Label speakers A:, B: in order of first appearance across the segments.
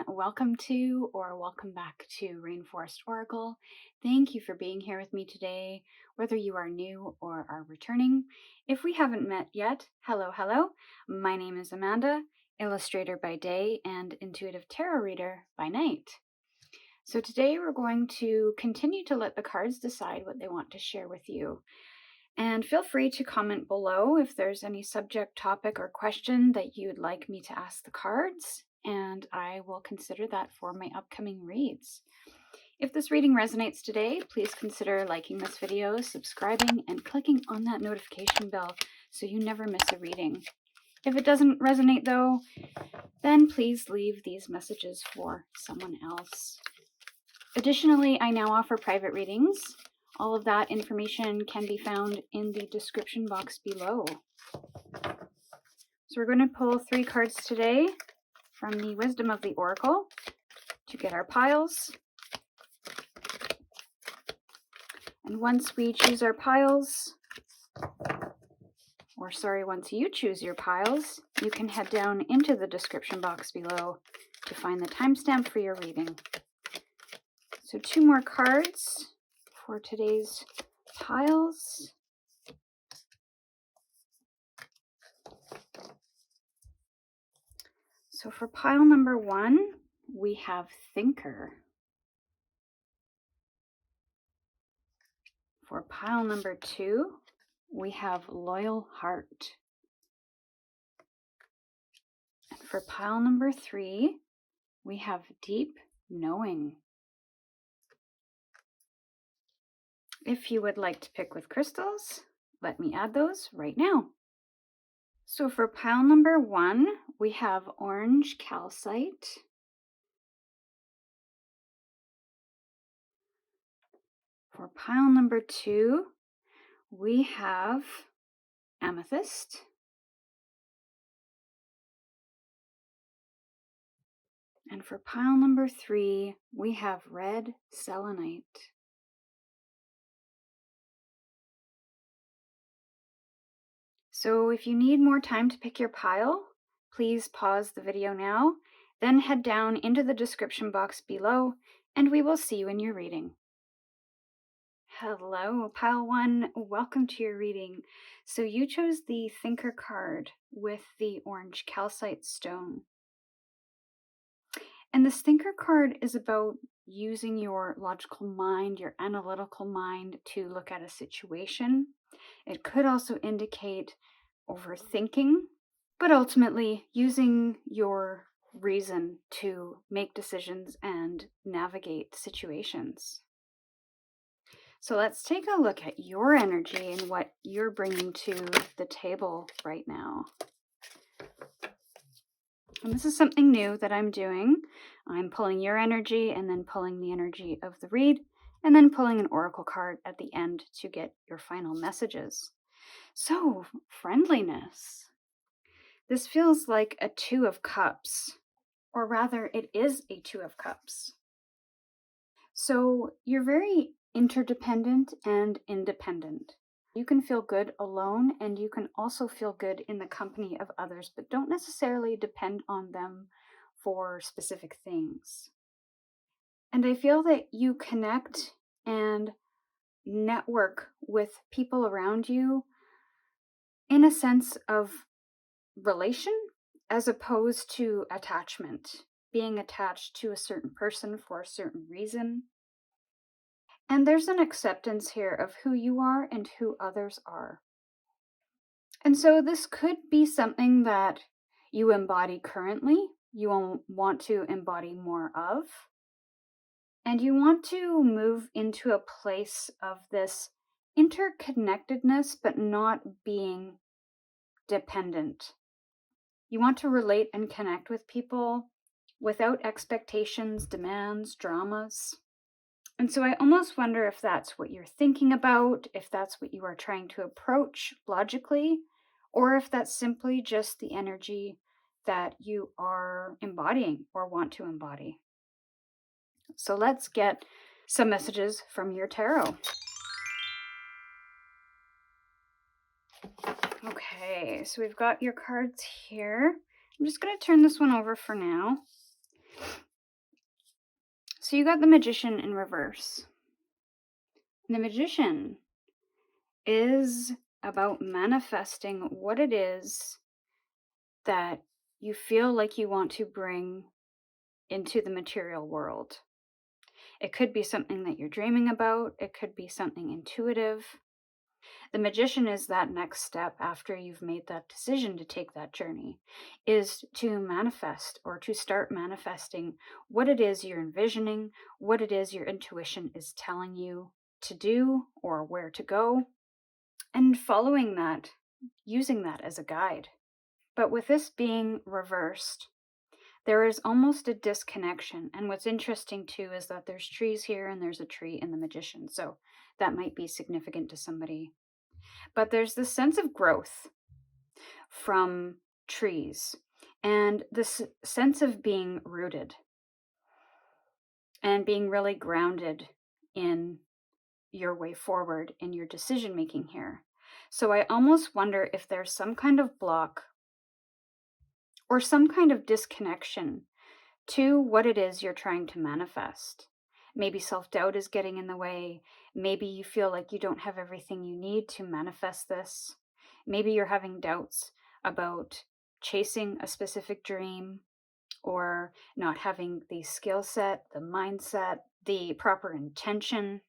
A: welcome to or welcome back to Rainforest Oracle. Thank you for being here with me today, whether you are new or are returning. If we haven't met yet, hello. My name is Amanda, illustrator by day and intuitive tarot reader by night. So today we're going to continue to let the cards decide what they want to share with you. And feel free to comment below if there's any subject, topic, or question that you'd like me to ask the cards, and I will consider that for my upcoming reads. If this reading resonates today, please consider liking this video, subscribing, and clicking on that notification bell so you never miss a reading. If it doesn't resonate though, then please leave these messages for someone else. Additionally, I now offer private readings. All of that information can be found in the description box below. So we're going to pull 3 cards today from the Wisdom of the Oracle to get our piles. And once we choose our piles, once you choose your piles, you can head down into the description box below to find the timestamp for your reading. So 2 more cards for today's piles. So for pile number 1, we have Thinker. For pile number 2, we have Loyal Heart. And for pile number 3, we have Deep Knowing. If you would like to pick with crystals, let me add those right now. So for pile number 1, we have Orange Calcite. For pile number 2, we have Amethyst. And for pile number 3, we have Red Selenite. So if you need more time to pick your pile, please pause the video now, then head down into the description box below, and we will see you in your reading. Hello, pile 1, welcome to your reading. So you chose the Thinker card with the orange calcite stone. And this Thinker card is about using your logical mind, your analytical mind to look at a situation. It could also indicate overthinking, but ultimately using your reason to make decisions and navigate situations. So let's take a look at your energy and what you're bringing to the table right now. And this is something new that I'm doing. I'm pulling your energy and then pulling the energy of the read, and then pulling an oracle card at the end to get your final messages. So, friendliness. This feels like a 2 of cups, or rather it is a 2 of cups. So you're very interdependent and independent. You can feel good alone, and you can also feel good in the company of others, but don't necessarily depend on them for specific things. And I feel that you connect and network with people around you in a sense of relation as opposed to attachment, being attached to a certain person for a certain reason. And there's an acceptance here of who you are and who others are. And so this could be something that you embody currently, you want to embody more of, and you want to move into a place of this interconnectedness, but not being dependent. You want to relate and connect with people without expectations, demands, dramas. And so I almost wonder if that's what you're thinking about, if that's what you are trying to approach logically, or if that's simply just the energy that you are embodying or want to embody. So let's get some messages from your tarot. Okay, so we've got your cards here. I'm just going to turn this one over for now. So you got the Magician in reverse. The Magician is about manifesting what it is that you feel like you want to bring into the material world. It could be something that you're dreaming about. It could be something intuitive. The Magician is that next step after you've made that decision to take that journey, is to manifest or to start manifesting what it is you're envisioning, what it is your intuition is telling you to do or where to go, and following that, using that as a guide. But with this being reversed, there is almost a disconnection. And what's interesting too is that there's trees here and there's a tree in the Magician. So that might be significant to somebody. But there's this sense of growth from trees and this sense of being rooted and being really grounded in your way forward in your decision making here. So I almost wonder if there's some kind of block or some kind of disconnection to what it is you're trying to manifest. Maybe self-doubt is getting in the way. Maybe you feel like you don't have everything you need to manifest this. Maybe you're having doubts about chasing a specific dream or not having the skill set, the mindset, the proper intention.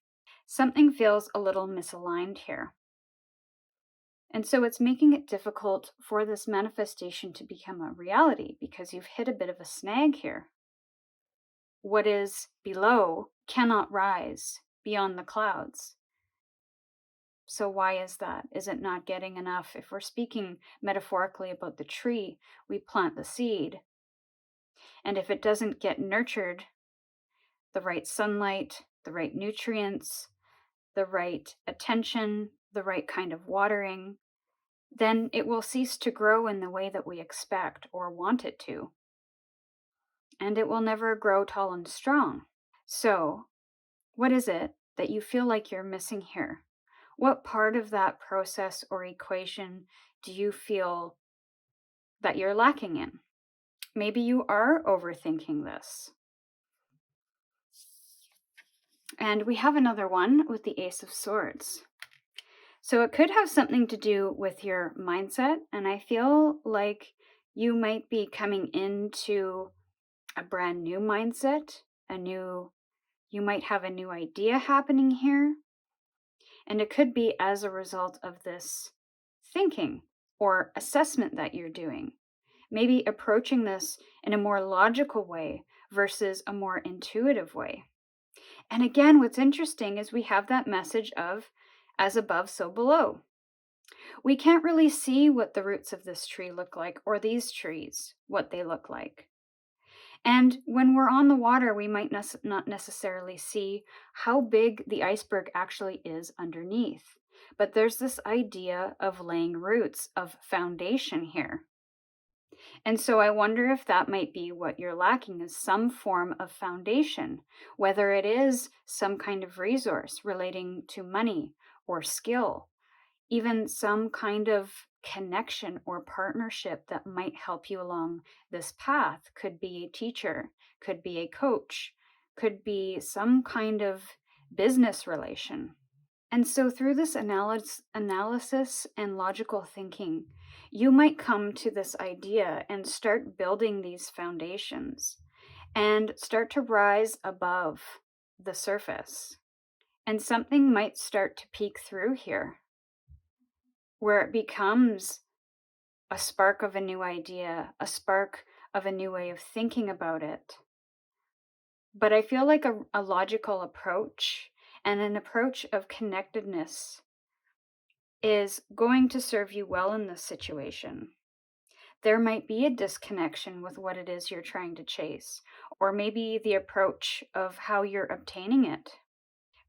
A: Something feels a little misaligned here. And so it's making it difficult for this manifestation to become a reality because you've hit a bit of a snag here. What is below cannot rise beyond the clouds. So why is that? Is it not getting enough? If we're speaking metaphorically about the tree, we plant the seed. And if it doesn't get nurtured, the right sunlight, the right nutrients, the right attention, the right kind of watering, then it will cease to grow in the way that we expect or want it to. And it will never grow tall and strong. So, what is it that you feel like you're missing here? What part of that process or equation do you feel that you're lacking in? Maybe you are overthinking this. And we have another one with the Ace of Swords. So it could have something to do with your mindset, and I feel like you might be coming into a brand new mindset, you might have a new idea happening here, and it could be as a result of this thinking or assessment that you're doing. Maybe approaching this in a more logical way versus a more intuitive way. And again, what's interesting is we have that message of as above, so below. We can't really see what the roots of this tree look like, or these trees, what they look like. And when we're on the water, we might not necessarily see how big the iceberg actually is underneath. But there's this idea of laying roots, of foundation here. And so I wonder if that might be what you're lacking, is some form of foundation, whether it is some kind of resource relating to money or skill, even some kind of connection or partnership that might help you along this path. Could be a teacher, could be a coach, could be some kind of business relation. And so through this analysis and logical thinking, you might come to this idea and start building these foundations and start to rise above the surface. And something might start to peek through here, where it becomes a spark of a new idea, a spark of a new way of thinking about it. But I feel like a logical approach and an approach of connectedness is going to serve you well in this situation. There might be a disconnection with what it is you're trying to chase, or maybe the approach of how you're obtaining it.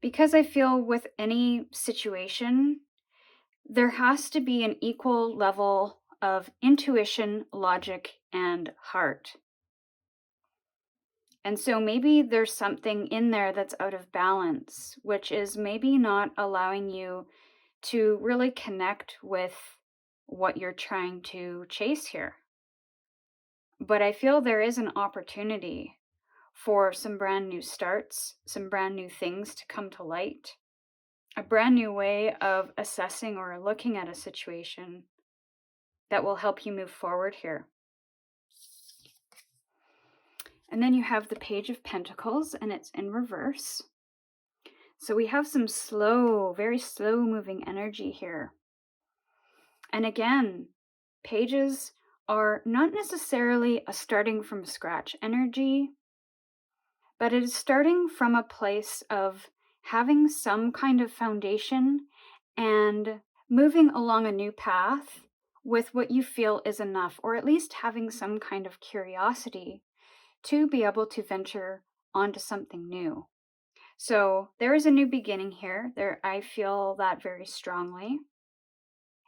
A: Because I feel with any situation, there has to be an equal level of intuition, logic, and heart. And so maybe there's something in there that's out of balance, which is maybe not allowing you to really connect with what you're trying to chase here. But I feel there is an opportunity for some brand new starts, some brand new things to come to light, a brand new way of assessing or looking at a situation that will help you move forward here. And then you have the Page of Pentacles, and it's in reverse. So we have some slow, very slow moving energy here. And again, pages are not necessarily a starting from scratch energy, but it is starting from a place of having some kind of foundation and moving along a new path with what you feel is enough, or at least having some kind of curiosity to be able to venture onto something new. So there is a new beginning here. I feel that very strongly.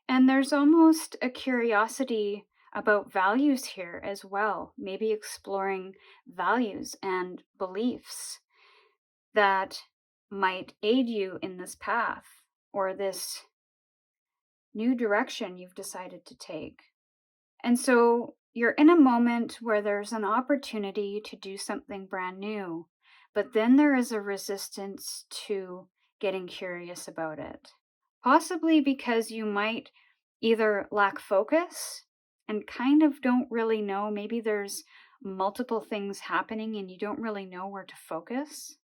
A: And there's almost a curiosity about values here as well, maybe exploring values and beliefs that might aid you in this path or this new direction you've decided to take. And so you're in a moment where there's an opportunity to do something brand new, but then there is a resistance to getting curious about it. Possibly because you might either lack focus and kind of don't really know, maybe there's multiple things happening and you don't really know where to focus,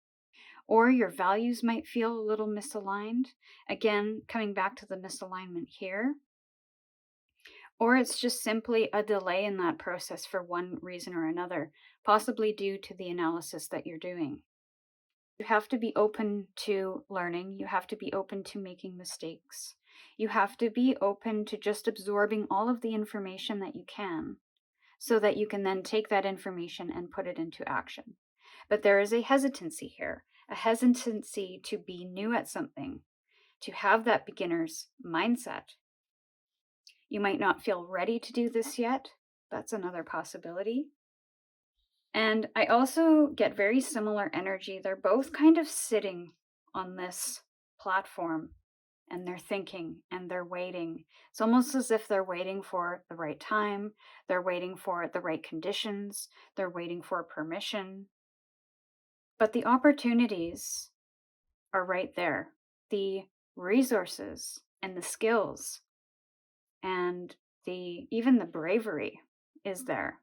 A: or your values might feel a little misaligned. Again, coming back to the misalignment here. Or it's just simply a delay in that process for one reason or another, possibly due to the analysis that you're doing. You have to be open to learning. You have to be open to making mistakes. You have to be open to just absorbing all of the information that you can, so that you can then take that information and put it into action. But there is a hesitancy here, a hesitancy to be new at something, to have that beginner's mindset. You might not feel ready to do this yet. That's another possibility. And I also get very similar energy. They're both kind of sitting on this platform and they're thinking and they're waiting. It's almost as if they're waiting for the right time. They're waiting for the right conditions. They're waiting for permission. But the opportunities are right there. The resources and the skills and even the bravery is there.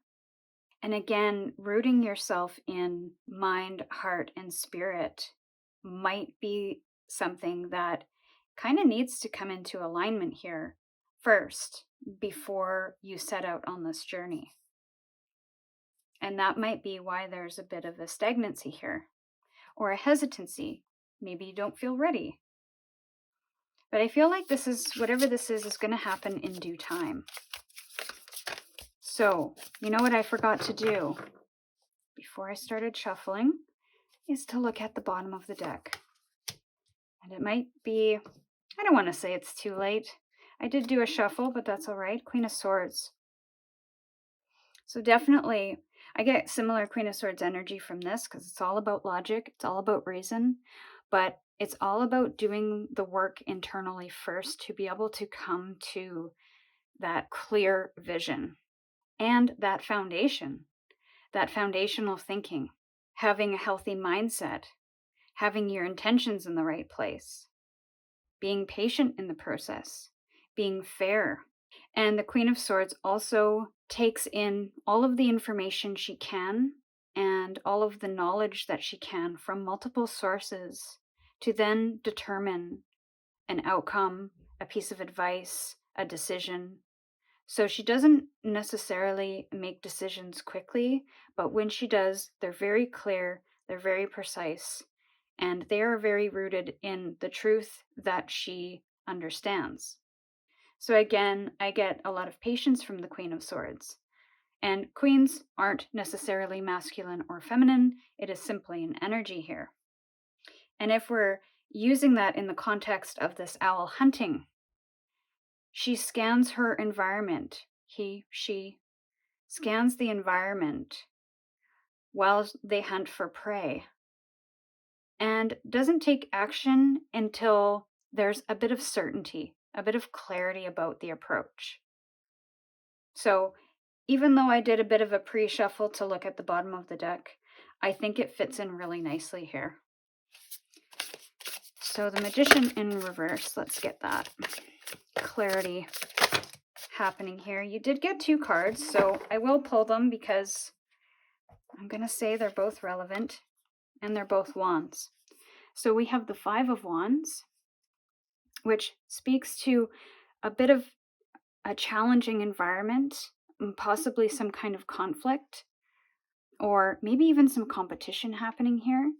A: And again, rooting yourself in mind, heart, and spirit might be something that kind of needs to come into alignment here first before you set out on this journey. And that might be why there's a bit of a stagnancy here, or a hesitancy. Maybe you don't feel ready. But I feel like whatever this is going to happen in due time. So, you know what I forgot to do before I started shuffling is to look at the bottom of the deck. And it might be, I don't want to say it's too late. I did do a shuffle, but that's all right. Queen of Swords. So definitely, I get similar Queen of Swords energy from this because it's all about logic. It's all about reason. But it's all about doing the work internally first to be able to come to that clear vision and that foundation, that foundational thinking, having a healthy mindset, having your intentions in the right place, being patient in the process, being fair. And the Queen of Swords also takes in all of the information she can and all of the knowledge that she can from multiple sources to then determine an outcome, a piece of advice, a decision. So she doesn't necessarily make decisions quickly, but when she does, they're very clear, they're very precise, and they are very rooted in the truth that she understands. So again, I get a lot of patience from the Queen of Swords. And queens aren't necessarily masculine or feminine, it is simply an energy here. And if we're using that in the context of this owl hunting, she scans her environment. She scans the environment while they hunt for prey and doesn't take action until there's a bit of certainty, a bit of clarity about the approach. So even though I did a bit of a pre-shuffle to look at the bottom of the deck, I think it fits in really nicely here. So the Magician in reverse, let's get that clarity happening here. You did get 2 cards, so I will pull them because I'm going to say they're both relevant and they're both wands. So we have the 5 of Wands, which speaks to a bit of a challenging environment, possibly some kind of conflict, or maybe even some competition happening here.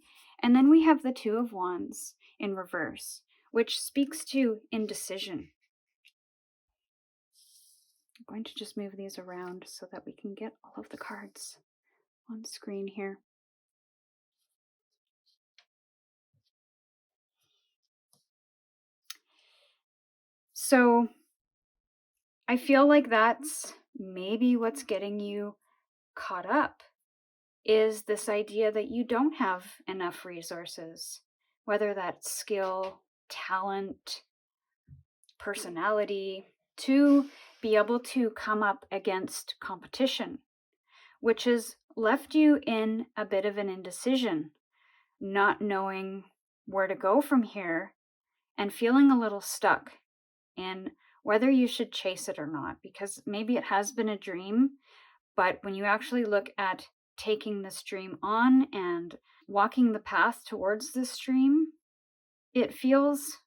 A: And then we have the 2 of Wands in reverse, which speaks to indecision. I'm going to just move these around so that we can get all of the cards on screen here. So I feel like that's maybe what's getting you caught up, is this idea that you don't have enough resources, whether that's skill, talent, personality, to be able to come up against competition, which has left you in a bit of an indecision, not knowing where to go from here and feeling a little stuck in whether you should chase it or not, because maybe it has been a dream, but when you actually look at taking this dream on and walking the path towards this dream, it feels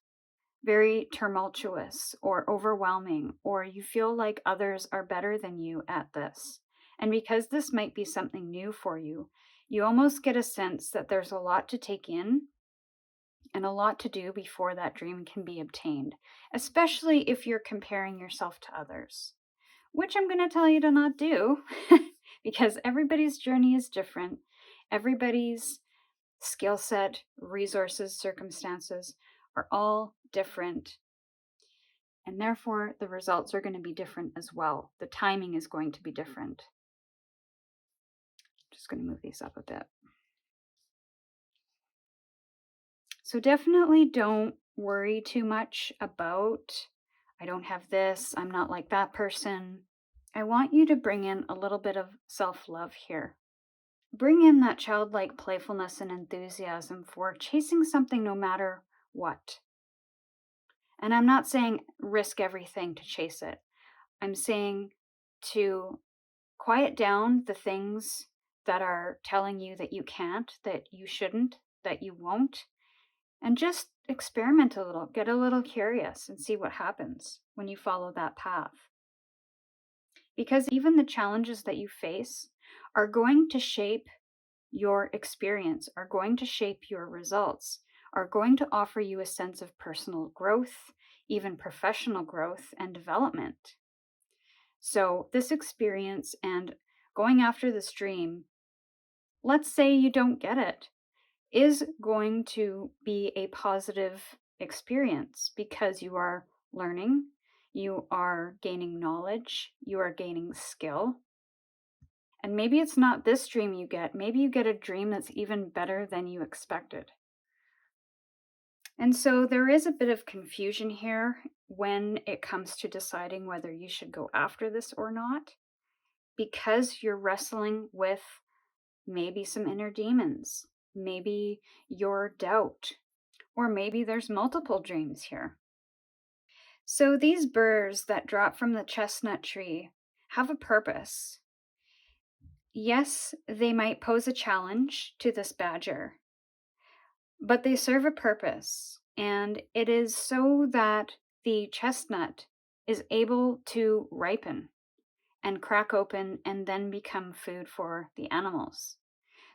A: very tumultuous or overwhelming, or you feel like others are better than you at this. And because this might be something new for you, you almost get a sense that there's a lot to take in and a lot to do before that dream can be obtained, especially if you're comparing yourself to others, which I'm going to tell you to not do because everybody's journey is different. Everybody's skill set, resources, circumstances are all different. And therefore, the results are going to be different as well. The timing is going to be different. Just going to move these up a bit. So definitely don't worry too much about, I don't have this, I'm not like that person. I want you to bring in a little bit of self-love here. Bring in that childlike playfulness and enthusiasm for chasing something no matter what. And I'm not saying risk everything to chase it. I'm saying to quiet down the things that are telling you that you can't, that you shouldn't, that you won't, and just experiment a little, get a little curious and see what happens when you follow that path. Because even the challenges that you face are going to shape your experience, are going to shape your results, are going to offer you a sense of personal growth, even professional growth and development. So this experience and going after this dream, let's say you don't get it, is going to be a positive experience because you are learning, you are gaining knowledge, you are gaining skill. And maybe it's not this dream you get, maybe you get a dream that's even better than you expected. And so there is a bit of confusion here when it comes to deciding whether you should go after this or not, because you're wrestling with maybe some inner demons, maybe your doubt, or maybe there's multiple dreams here. So these burrs that drop from the chestnut tree have a purpose. Yes, they might pose a challenge to this badger, but they serve a purpose, and it is so that the chestnut is able to ripen and crack open and then become food for the animals.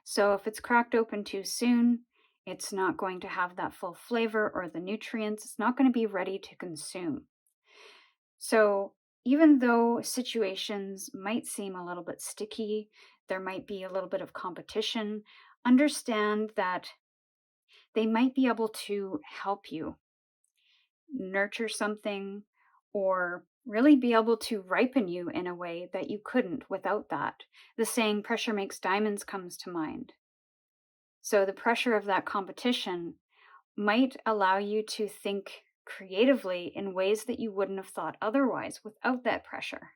A: So if it's cracked open too soon, it's not going to have that full flavor or the nutrients. It's not going to be ready to consume. So even though situations might seem a little bit sticky, there might be a little bit of competition, understand that they might be able to help you nurture something or really be able to ripen you in a way that you couldn't without that. The saying, pressure makes diamonds, comes to mind. So the pressure of that competition might allow you to think creatively in ways that you wouldn't have thought otherwise without that pressure.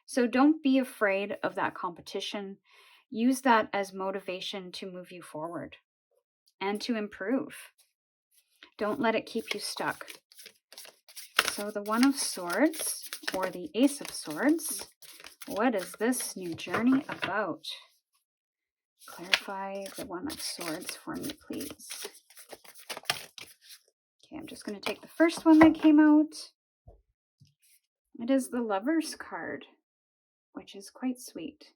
A: So don't be afraid of that competition. use that as motivation to move you forward and to improve. Don't let it keep you stuck. So the One of Swords, or the Ace of Swords, what is this new journey about? Clarify the One of Swords for me, please. Okay, I'm just going to take the first one that came out. It is the Lover's card, which is quite sweet.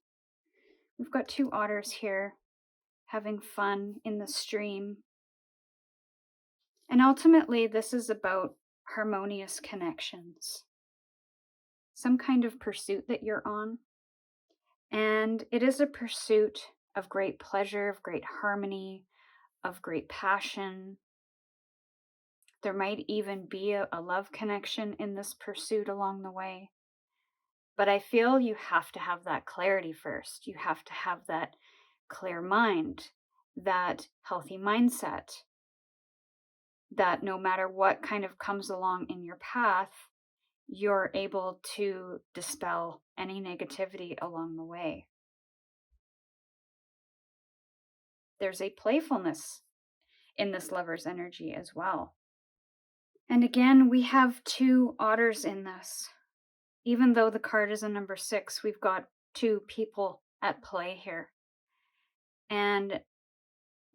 A: We've got two otters here having fun in the stream. And ultimately, this is about harmonious connections, some kind of pursuit that you're on. And it is a pursuit of great pleasure, of great harmony, of great passion. There might even be a love connection in this pursuit along the way. But I feel you have to have that clarity first. You have to have that clear mind, that healthy mindset, that no matter what kind of comes along in your path, you're able to dispel any negativity along the way. There's a playfulness in this Lover's energy as well. And again, we have two otters in this. Even though the card is a number 6, we've got two people at play here. And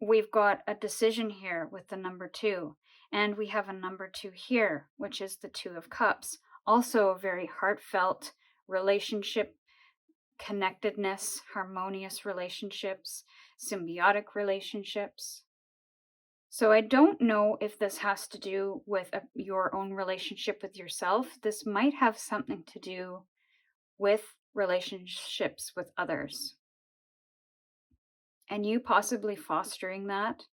A: we've got a decision here with the number 2. And we have a number 2 here, which is the Two of Cups. Also a very heartfelt relationship, connectedness, harmonious relationships, symbiotic relationships. So I don't know if this has to do with your own relationship with yourself. This might have something to do with relationships with others. And you possibly fostering that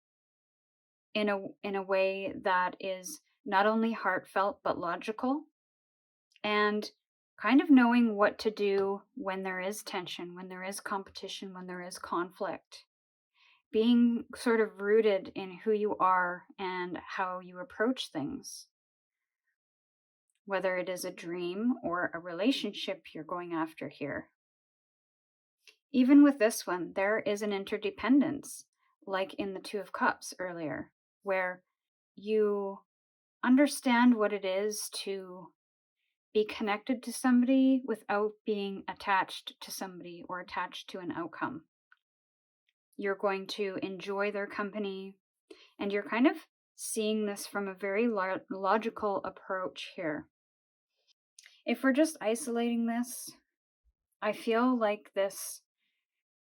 A: in a way that is not only heartfelt but logical, and kind of knowing what to do when there is tension, when there is competition, when there is conflict. Being sort of rooted in who you are and how you approach things. Whether it is a dream or a relationship you're going after here. Even with this one, there is an interdependence, like in the Two of Cups earlier, where you understand what it is to be connected to somebody without being attached to somebody or attached to an outcome. You're going to enjoy their company, and you're kind of seeing this from a very logical approach here. If we're just isolating this, I feel like this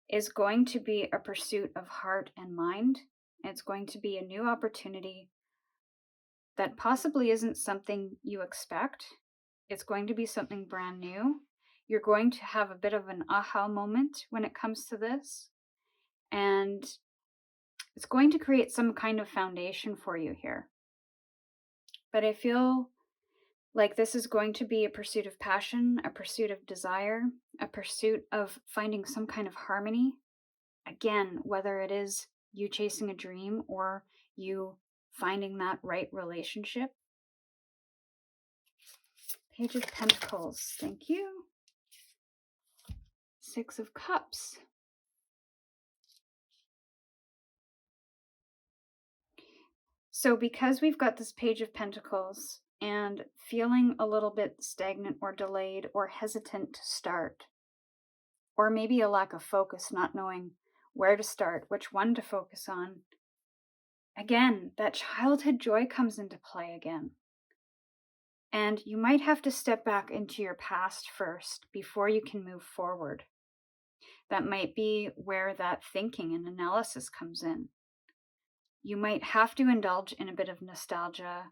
A: is going to be a pursuit of heart and mind. It's going to be a new opportunity that possibly isn't something you expect. It's going to be something brand new. You're going to have a bit of an aha moment when it comes to this. And it's going to create some kind of foundation for you here. But I feel like this is going to be a pursuit of passion, a pursuit of desire, a pursuit of finding some kind of harmony. Again, whether it is you chasing a dream or you finding that right relationship. Page of Pentacles, thank you. Six of Cups. So because we've got this Page of Pentacles and feeling a little bit stagnant or delayed or hesitant to start, or maybe a lack of focus, not knowing where to start, which one to focus on, again, that childhood joy comes into play again. And you might have to step back into your past first before you can move forward. That might be where that thinking and analysis comes in. You might have to indulge in a bit of nostalgia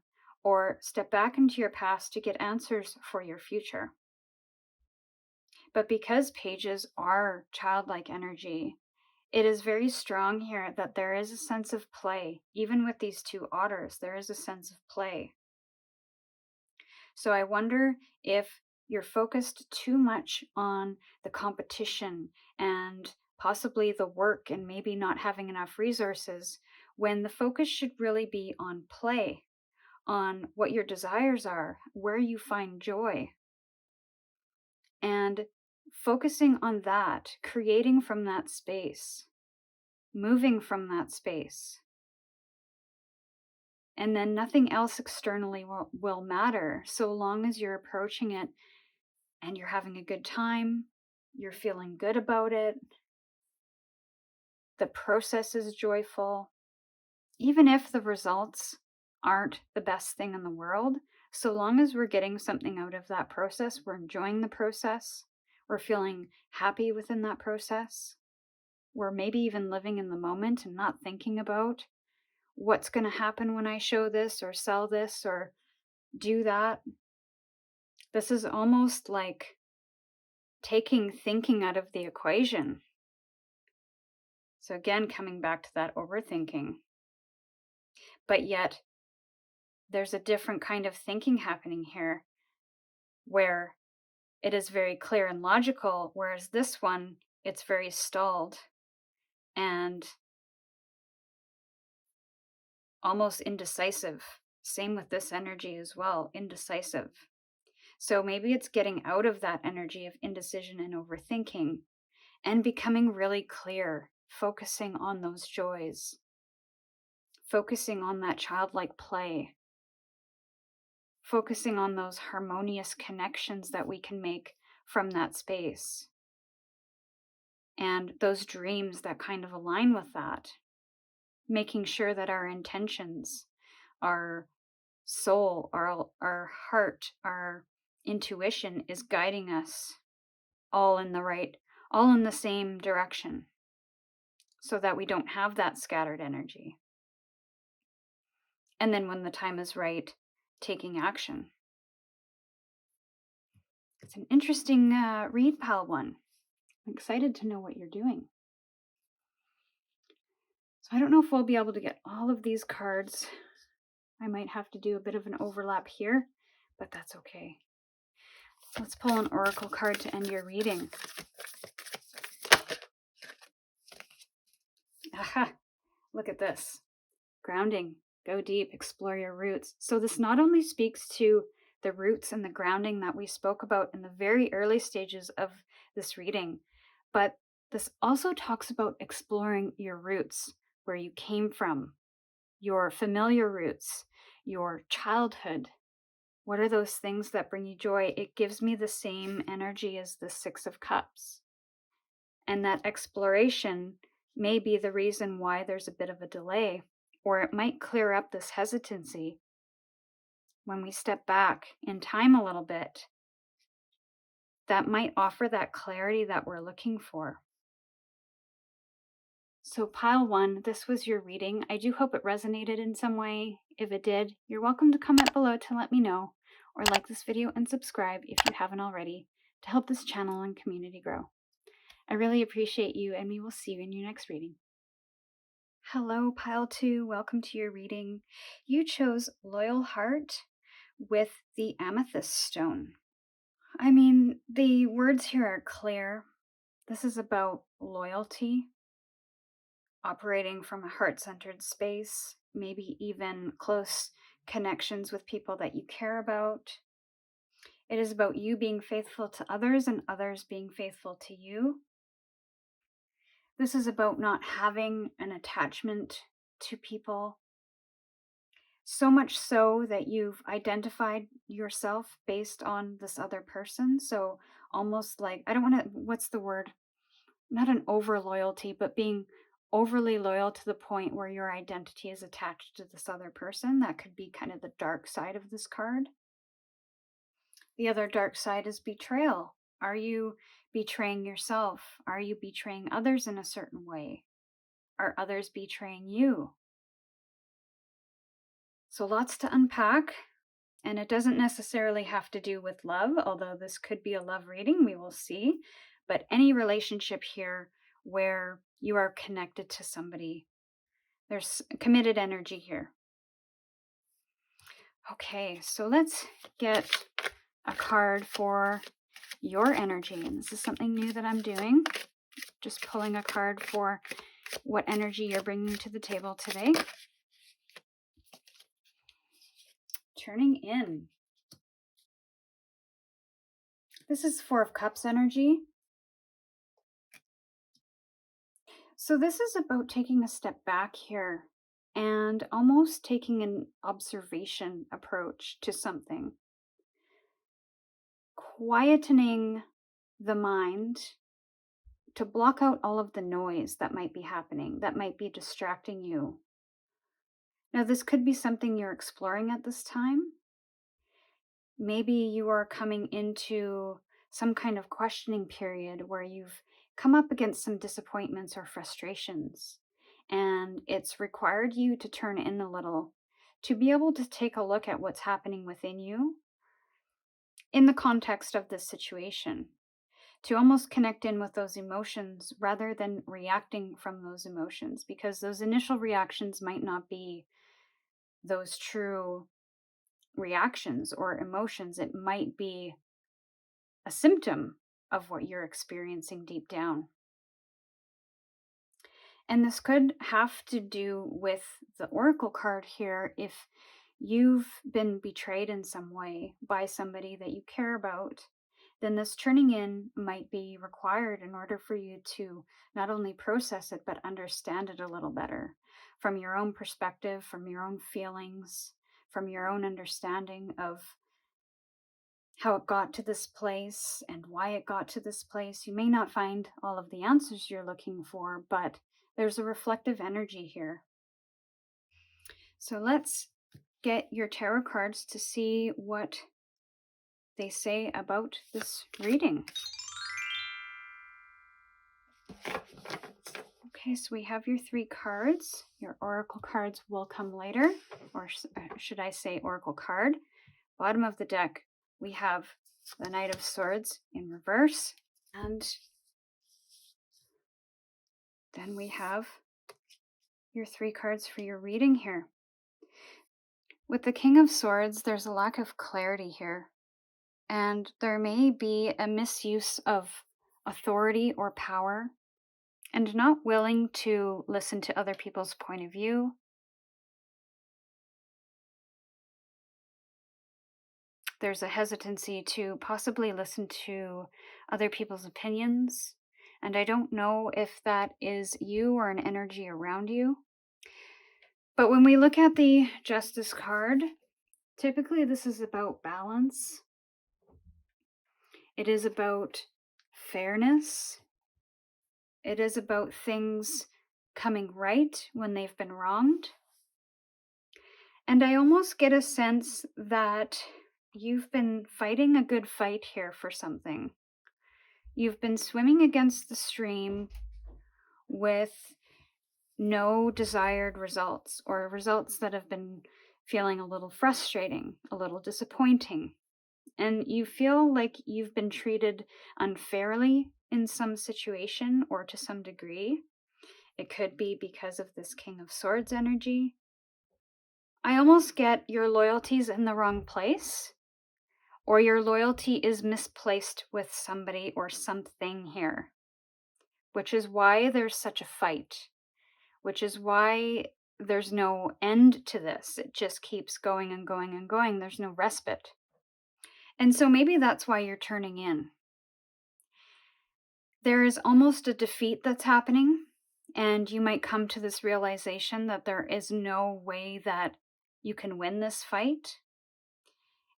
A: or step back into your past to get answers for your future. But because pages are childlike energy, it is very strong here that there is a sense of play. Even with these two otters, there is a sense of play. So I wonder if you're focused too much on the competition and possibly the work and maybe not having enough resources, when the focus should really be on play, on what your desires are, where you find joy. And focusing on that, creating from that space, moving from that space. And then nothing else externally will matter, so long as you're approaching it and you're having a good time, you're feeling good about it, the process is joyful. Even if the results aren't the best thing in the world, so long as we're getting something out of that process, we're enjoying the process, we're feeling happy within that process, we're maybe even living in the moment and not thinking about what's going to happen when I show this or sell this or do that. This is almost like taking thinking out of the equation. So again, coming back to that overthinking. But yet, there's a different kind of thinking happening here where it is very clear and logical, whereas this one, it's very stalled and almost indecisive. Same with this energy as well, indecisive. So maybe it's getting out of that energy of indecision and overthinking and becoming really clear, focusing on those joys, focusing on that childlike play, focusing on those harmonious connections that we can make from that space, and those dreams that kind of align with that, making sure that our intentions, our soul, our heart, our intuition is guiding us all in the same direction, so that we don't have that scattered energy. And then when the time is right, taking action. It's an interesting read, Pile 1. I'm excited to know what you're doing. So I don't know if we'll be able to get all of these cards. I might have to do a bit of an overlap here, but that's okay. Let's pull an oracle card to end your reading. Aha! Look at this. Grounding. Go deep. Explore your roots. So this not only speaks to the roots and the grounding that we spoke about in the very early stages of this reading, but this also talks about exploring your roots, where you came from, your familiar roots, your childhood. What are those things that bring you joy? It gives me the same energy as the Six of Cups. And that exploration may be the reason why there's a bit of a delay, or it might clear up this hesitancy when we step back in time a little bit. That might offer that clarity that we're looking for. So Pile 1, this was your reading. I do hope it resonated in some way. If it did, you're welcome to comment below to let me know, or like this video and subscribe if you haven't already, to help this channel and community grow. I really appreciate you, and we will see you in your next reading. Hello, Pile 2. Welcome to your reading. You chose Loyal Heart with the Amethyst stone. I mean, the words here are clear. This is about loyalty, operating from a heart-centered space, maybe even close connections with people that you care about. It is about you being faithful to others and others being faithful to you. This is about not having an attachment to people, so much so that you've identified yourself based on this other person. So almost like, I don't want to, what's the word? Not an over loyalty, but being overly loyal to the point where your identity is attached to this other person. That could be kind of the dark side of this card. The other dark side is betrayal. Are you betraying yourself? Are you betraying others in a certain way? Are others betraying you? So lots to unpack, and it doesn't necessarily have to do with love, although this could be a love reading, we will see. But any relationship here where you are connected to somebody, there's committed energy here. Okay, so let's get a card for your energy. And this is something new that I'm doing. Just pulling a card for what energy you're bringing to the table today. Turning in. This is Four of Cups energy. So this is about taking a step back here and almost taking an observation approach to something. Quietening the mind to block out all of the noise that might be happening, that might be distracting you. Now, this could be something you're exploring at this time. Maybe you are coming into some kind of questioning period where you've come up against some disappointments or frustrations, and it's required you to turn in a little to be able to take a look at what's happening within you in the context of this situation, to almost connect in with those emotions rather than reacting from those emotions, because those initial reactions might not be those true reactions or emotions. It might be a symptom of what you're experiencing deep down. And this could have to do with the Oracle card here. If you've been betrayed in some way by somebody that you care about, then this turning in might be required in order for you to not only process it, but understand it a little better from your own perspective, from your own feelings, from your own understanding of how it got to this place and why it got to this place. You may not find all of the answers you're looking for, but there's a reflective energy here. So let's get your tarot cards to see what they say about this reading. Okay, so we have your 3 cards. Your oracle cards will come later, or should I say oracle card. Bottom of the deck, we have the Knight of Swords in reverse, and then we have your 3 cards for your reading here. With the King of Swords, there's a lack of clarity here, and there may be a misuse of authority or power, and not willing to listen to other people's point of view. There's a hesitancy to possibly listen to other people's opinions, and I don't know if that is you or an energy around you. But when we look at the Justice card, typically this is about balance. It is about fairness. It is about things coming right when they've been wronged. And I almost get a sense that you've been fighting a good fight here for something. You've been swimming against the stream with no desired results, or results that have been feeling a little frustrating, a little disappointing. And you feel like you've been treated unfairly in some situation or to some degree. It could be because of this King of Swords energy. I almost get your loyalties in the wrong place, or your loyalty is misplaced with somebody or something here, which is why there's such a fight, which is why there's no end to this. It just keeps going and going and going. There's no respite. And so maybe that's why you're turning in. There is almost a defeat that's happening, and you might come to this realization that there is no way that you can win this fight,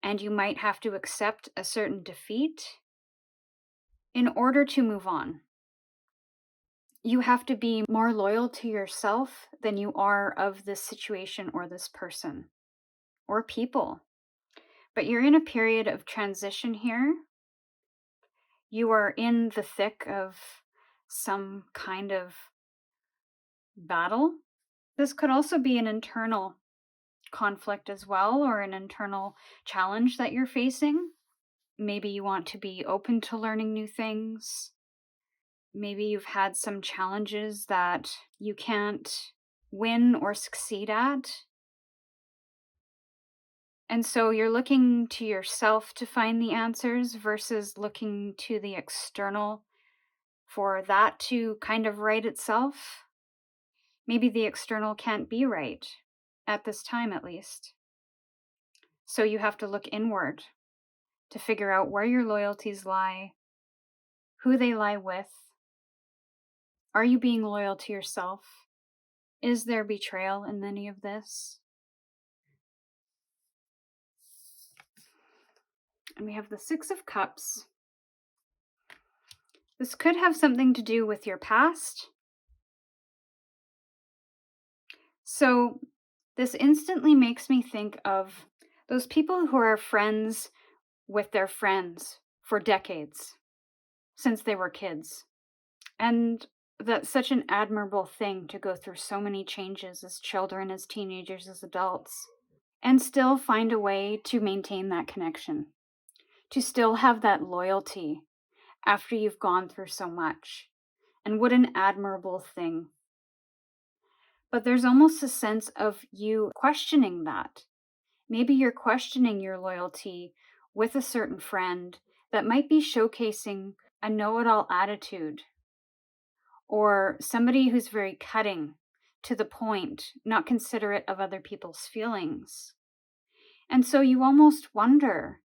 A: and you might have to accept a certain defeat in order to move on. You have to be more loyal to yourself than you are of this situation or this person or people. But you're in a period of transition here. You are in the thick of some kind of battle. This could also be an internal conflict as well, or an internal challenge that you're facing. Maybe you want to be open to learning new things. Maybe you've had some challenges that you can't win or succeed at. And so you're looking to yourself to find the answers versus looking to the external for that to kind of right itself. Maybe the external can't be right, at this time at least. So you have to look inward to figure out where your loyalties lie, who they lie with, Are you being loyal to yourself? Is there betrayal in any of this? And we have the Six of Cups. This could have something to do with your past. So this instantly makes me think of those people who are friends with their friends for decades, since they were kids. And that's such an admirable thing, to go through so many changes as children, as teenagers, as adults, and still find a way to maintain that connection, to still have that loyalty after you've gone through so much. And what an admirable thing. But there's almost a sense of you questioning that. Maybe you're questioning your loyalty with a certain friend that might be showcasing a know-it-all attitude, or somebody who's very cutting, to the point, not considerate of other people's feelings. And so you almost wonder,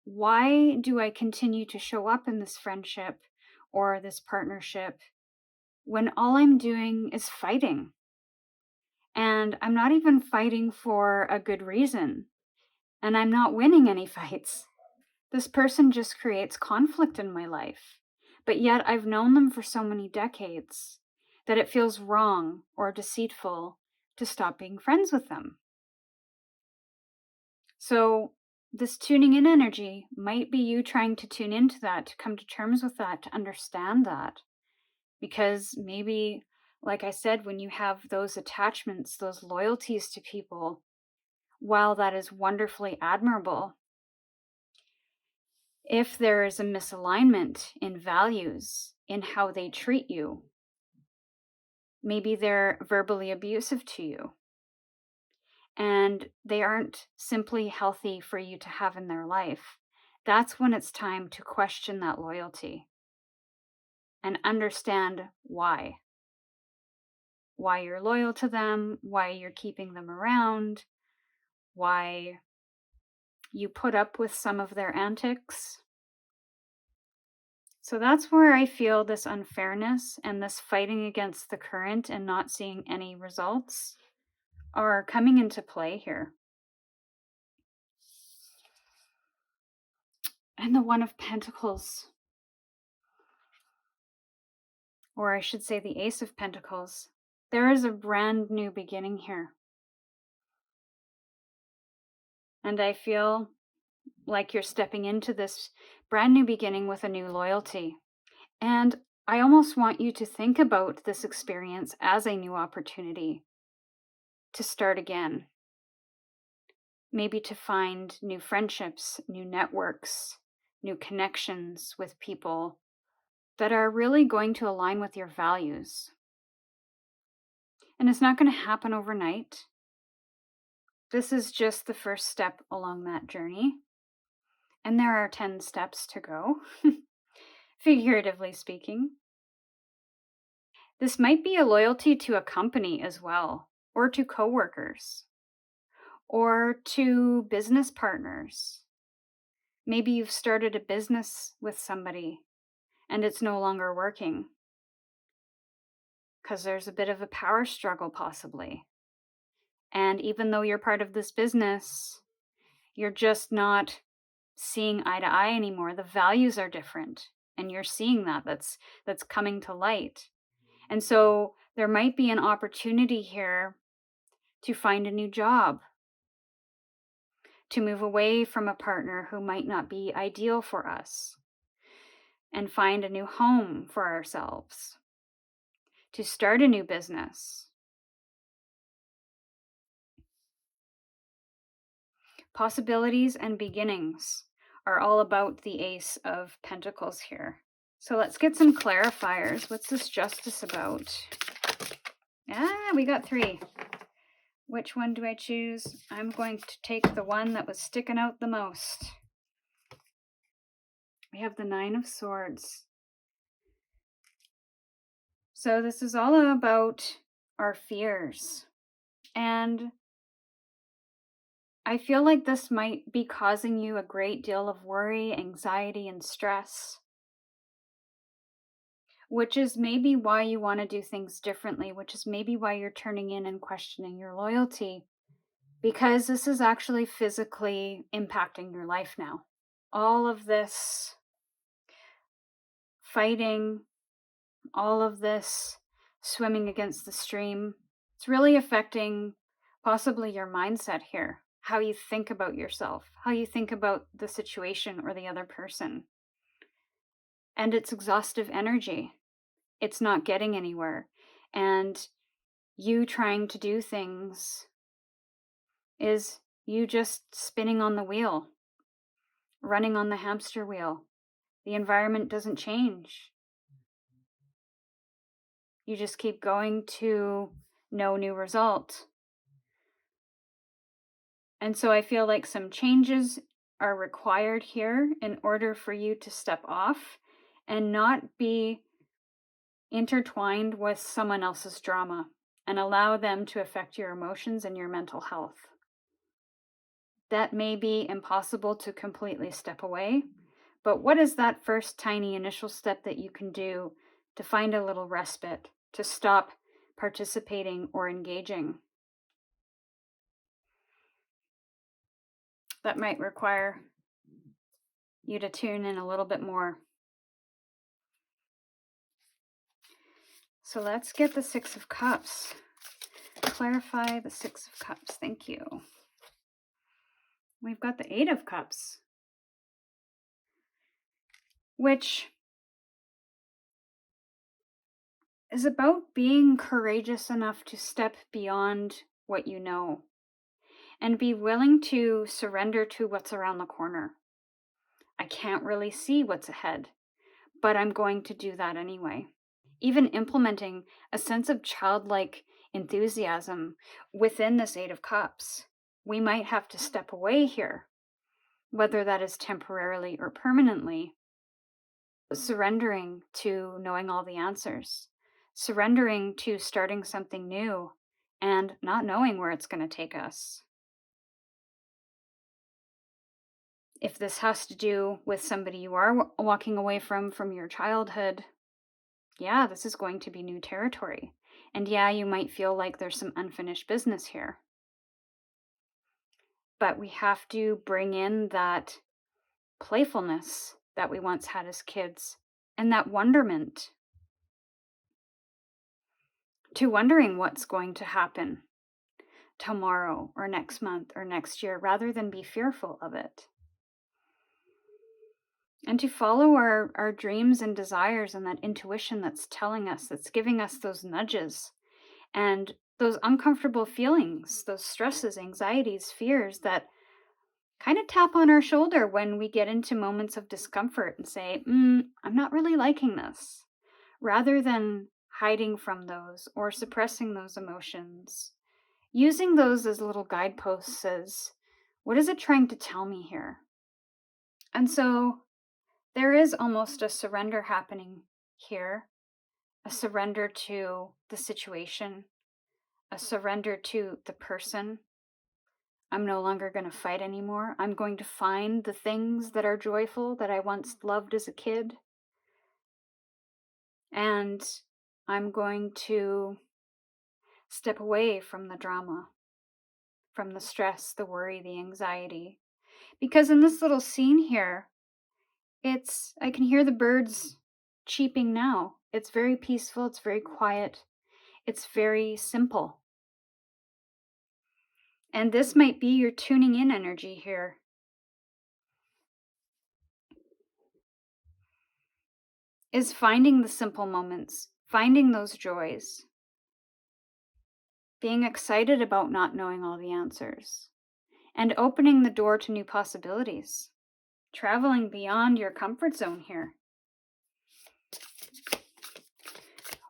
A: why do I continue to show up in this friendship or this partnership when all I'm doing is fighting? And I'm not even fighting for a good reason. And I'm not winning any fights. This person just creates conflict in my life. But yet I've known them for so many decades that it feels wrong or deceitful to stop being friends with them. So this tuning in energy might be you trying to tune into that, to come to terms with that, to understand that. Because maybe, like I said, when you have those attachments, those loyalties to people, while that is wonderfully admirable, if there is a misalignment in values, in how they treat you, maybe they're verbally abusive to you, and they aren't simply healthy for you to have in their life, that's when it's time to question that loyalty and understand why. Why you're loyal to them, why you're keeping them around, why you put up with some of their antics. So that's where I feel this unfairness and this fighting against the current and not seeing any results are coming into play here. And the One of Pentacles, or I should say the Ace of Pentacles, there is a brand new beginning here. And I feel like you're stepping into this brand new beginning with a new loyalty. And I almost want you to think about this experience as a new opportunity to start again. Maybe to find new friendships, new networks, new connections with people that are really going to align with your values. And it's not going to happen overnight. This is just the first step along that journey. And there are 10 steps to go, figuratively speaking. This might be a loyalty to a company as well, or to coworkers, or to business partners. Maybe you've started a business with somebody and it's no longer working because there's a bit of a power struggle possibly. And even though you're part of this business, you're just not seeing eye to eye anymore. The values are different, and you're seeing that. That's coming to light. And so there might be an opportunity here to find a new job, to move away from a partner who might not be ideal for us, and find a new home for ourselves, to start a new business. Possibilities and beginnings are all about the Ace of Pentacles here. So let's get some clarifiers. What's this Justice about? We got 3. Which one do I choose? I'm going to take the one that was sticking out the most. We have the 9 of Swords. So this is all about our fears. And I feel like this might be causing you a great deal of worry, anxiety, and stress. which is maybe why you want to do things differently, which is maybe why you're turning in and questioning your loyalty, because this is actually physically impacting your life now. All of this fighting, all of this swimming against the stream, it's really affecting possibly your mindset here, how you think about yourself, how you think about the situation or the other person. And it's exhaustive energy. It's not getting anywhere. And you trying to do things is you just spinning on the wheel, running on the hamster wheel. The environment doesn't change. You just keep going to no new result. And so I feel like some changes are required here in order for you to step off and not be intertwined with someone else's drama and allow them to affect your emotions and your mental health. That may be impossible to completely step away, but what is that first tiny initial step that you can do to find a little respite, to stop participating or engaging? That might require you to tune in a little bit more. So let's get the Six of Cups. Clarify the Six of Cups. Thank you. We've got the Eight of Cups, which is about being courageous enough to step beyond what you know and be willing to surrender to what's around the corner. I can't really see what's ahead, but I'm going to do that anyway. Even implementing a sense of childlike enthusiasm within this Eight of Cups. We might have to step away here, whether that is temporarily or permanently, surrendering to knowing all the answers, surrendering to starting something new and not knowing where it's going to take us. If this has to do with somebody you are walking away from your childhood, yeah, this is going to be new territory. And yeah, you might feel like there's some unfinished business here. But we have to bring in that playfulness that we once had as kids and that wonderment to wondering what's going to happen tomorrow or next month or next year, rather than be fearful of it. And to follow our dreams and desires and that intuition that's telling us, that's giving us those nudges and those uncomfortable feelings, those stresses, anxieties, fears that kind of tap on our shoulder when we get into moments of discomfort and say, I'm not really liking this. Rather than hiding from those or suppressing those emotions, using those as little guideposts as, what is it trying to tell me here? And so there is almost a surrender happening here, a surrender to the situation, a surrender to the person. I'm no longer going to fight anymore. I'm going to find the things that are joyful that I once loved as a kid. And I'm going to step away from the drama, from the stress, the worry, the anxiety. Because in this little scene here, I can hear the birds cheeping now. It's very peaceful, it's very quiet, it's very simple. And this might be your tuning in energy here. Is finding the simple moments, finding those joys, being excited about not knowing all the answers, and opening the door to new possibilities, traveling beyond your comfort zone here.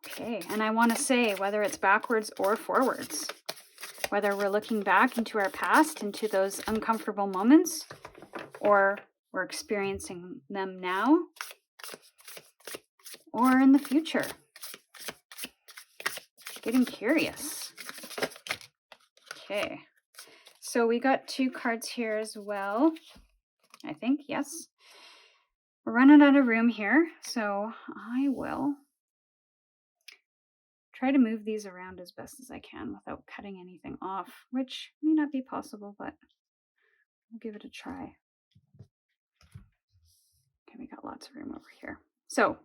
A: Okay, and I want to say, whether it's backwards or forwards, whether we're looking back into our past, into those uncomfortable moments, or we're experiencing them now, or in the future. Getting curious. Okay, so we got 2 cards here as well. I think, yes. We're running out of room here, so I will try to move these around as best as I can without cutting anything off, which may not be possible, but I'll give it a try. Okay, we got lots of room over here. So,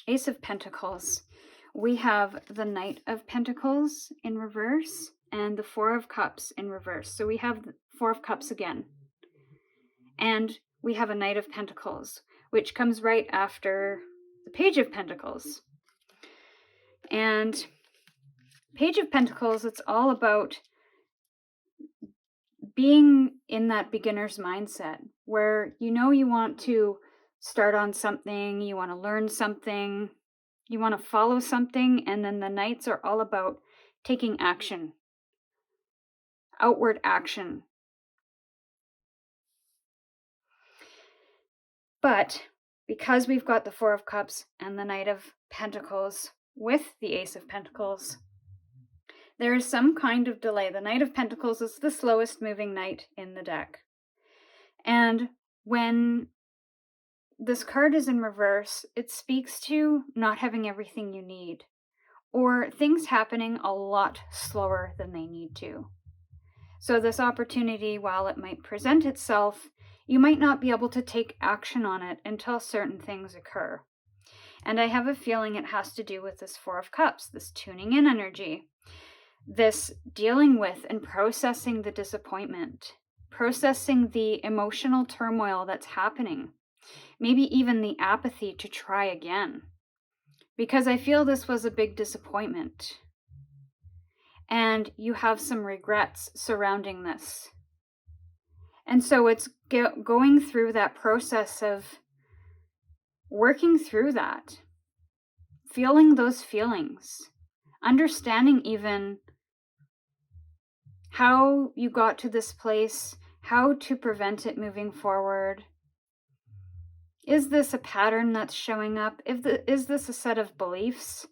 A: Ace of Pentacles. We have the Knight of Pentacles in reverse and the Four of Cups in reverse. So we have the Four of Cups again. And we have a Knight of Pentacles, which comes right after the Page of Pentacles. And Page of Pentacles, it's all about being in that beginner's mindset where you know you want to start on something, you want to learn something, you want to follow something, and then the Knights are all about taking action, outward action. But because we've got the Four of Cups and the Knight of Pentacles with the Ace of Pentacles, there is some kind of delay. The Knight of Pentacles is the slowest moving knight in the deck. And when this card is in reverse, it speaks to not having everything you need, or things happening a lot slower than they need to. So this opportunity, while it might present itself, you might not be able to take action on it until certain things occur. And I have a feeling it has to do with this Four of Cups, this tuning in energy, this dealing with and processing the disappointment, processing the emotional turmoil that's happening, maybe even the apathy to try again. Because I feel this was a big disappointment. And you have some regrets surrounding this. And so it's going through that process of working through that, feeling those feelings, understanding even how you got to this place, how to prevent it moving forward. Is this a pattern that's showing up? Is this a set of beliefs?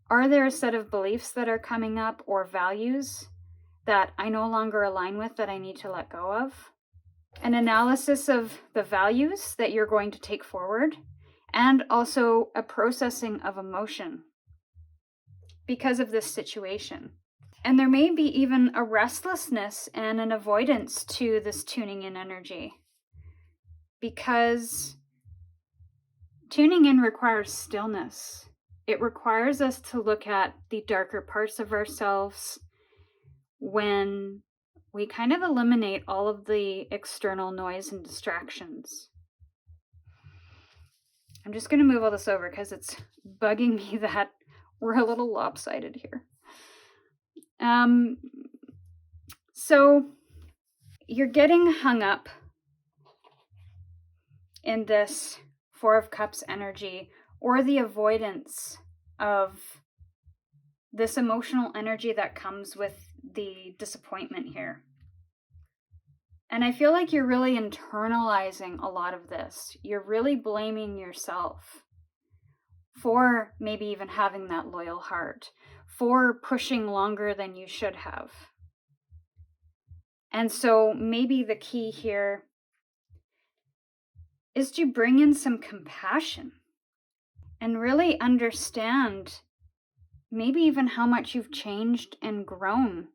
A: Are there a set of beliefs that are coming up or values that I no longer align with that I need to let go of? An analysis of the values that you're going to take forward, and also a processing of emotion because of this situation. And there may be even a restlessness and an avoidance to this tuning in energy, because tuning in requires stillness. It requires us to look at the darker parts of ourselves when we kind of eliminate all of the external noise and distractions. I'm just going to move all this over because it's bugging me that we're a little lopsided here. So you're getting hung up in this Four of Cups energy, or the avoidance of this emotional energy that comes with the disappointment here. And I feel like you're really internalizing a lot of this. You're really blaming yourself for maybe even having that loyal heart, for pushing longer than you should have. And so maybe the key here is to bring in some compassion and really understand maybe even how much you've changed and grown,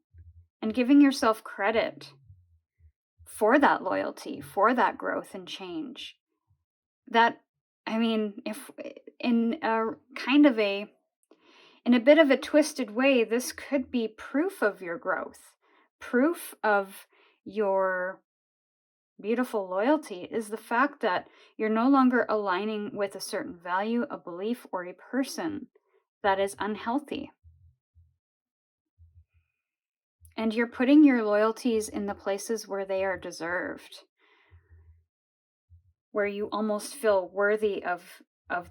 A: and giving yourself credit for that loyalty, for that growth and change. That, I mean, if in a bit of a twisted way, this could be proof of your growth, proof of your beautiful loyalty, is the fact that you're no longer aligning with a certain value, a belief, or a person that is unhealthy. And you're putting your loyalties in the places where they are deserved, where you almost feel worthy of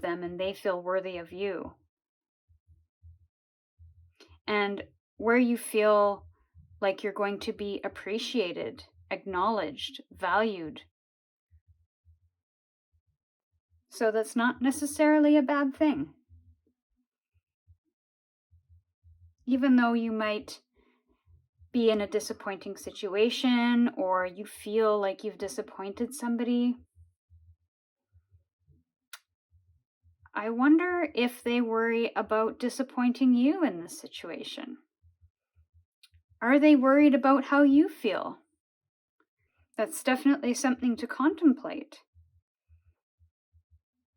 A: them and they feel worthy of you. And where you feel like you're going to be appreciated, acknowledged, valued. So that's not necessarily a bad thing. Even though you might be in a disappointing situation, or you feel like you've disappointed somebody, I wonder if they worry about disappointing you in this situation. Are they worried about how you feel? That's definitely something to contemplate,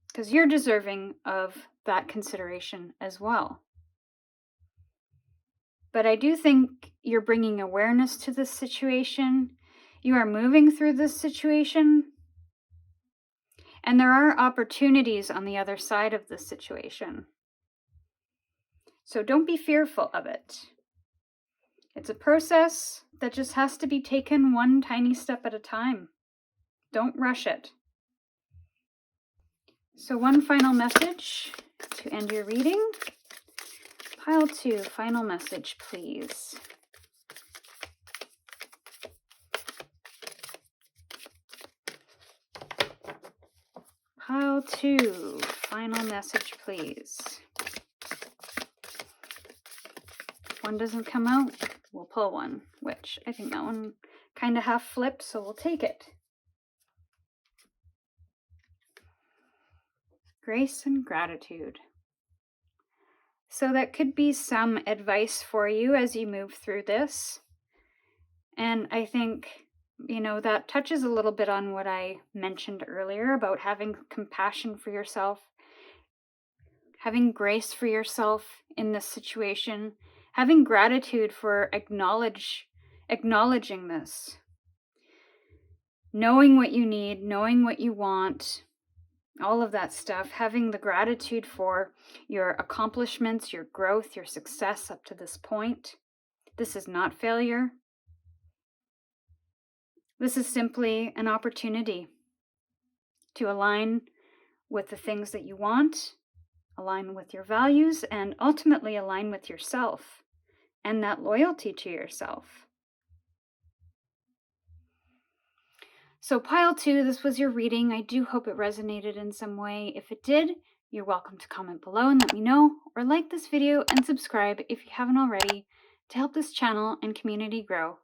A: because you're deserving of that consideration as well. But I do think you're bringing awareness to this situation. You are moving through this situation. And there are opportunities on the other side of this situation. So don't be fearful of it. It's a process that just has to be taken one tiny step at a time. Don't rush it. So one final message to end your reading. Pile 2, final message, please. Pile 2, final message, please. One doesn't come out, we'll pull one, which I think that one kind of half flipped, so we'll take it. Grace and gratitude. So that could be some advice for you as you move through this. And I think, that touches a little bit on what I mentioned earlier about having compassion for yourself, having grace for yourself in this situation, having gratitude for acknowledging this, knowing what you need, knowing what you want, all of that stuff, having the gratitude for your accomplishments, your growth, your success up to this point. This is not failure. This is simply an opportunity to align with the things that you want, align with your values, and ultimately align with yourself and that loyalty to yourself. So pile 2, this was your reading. I do hope it resonated in some way. If it did, you're welcome to comment below and let me know, or like this video and subscribe if you haven't already to help this channel and community grow.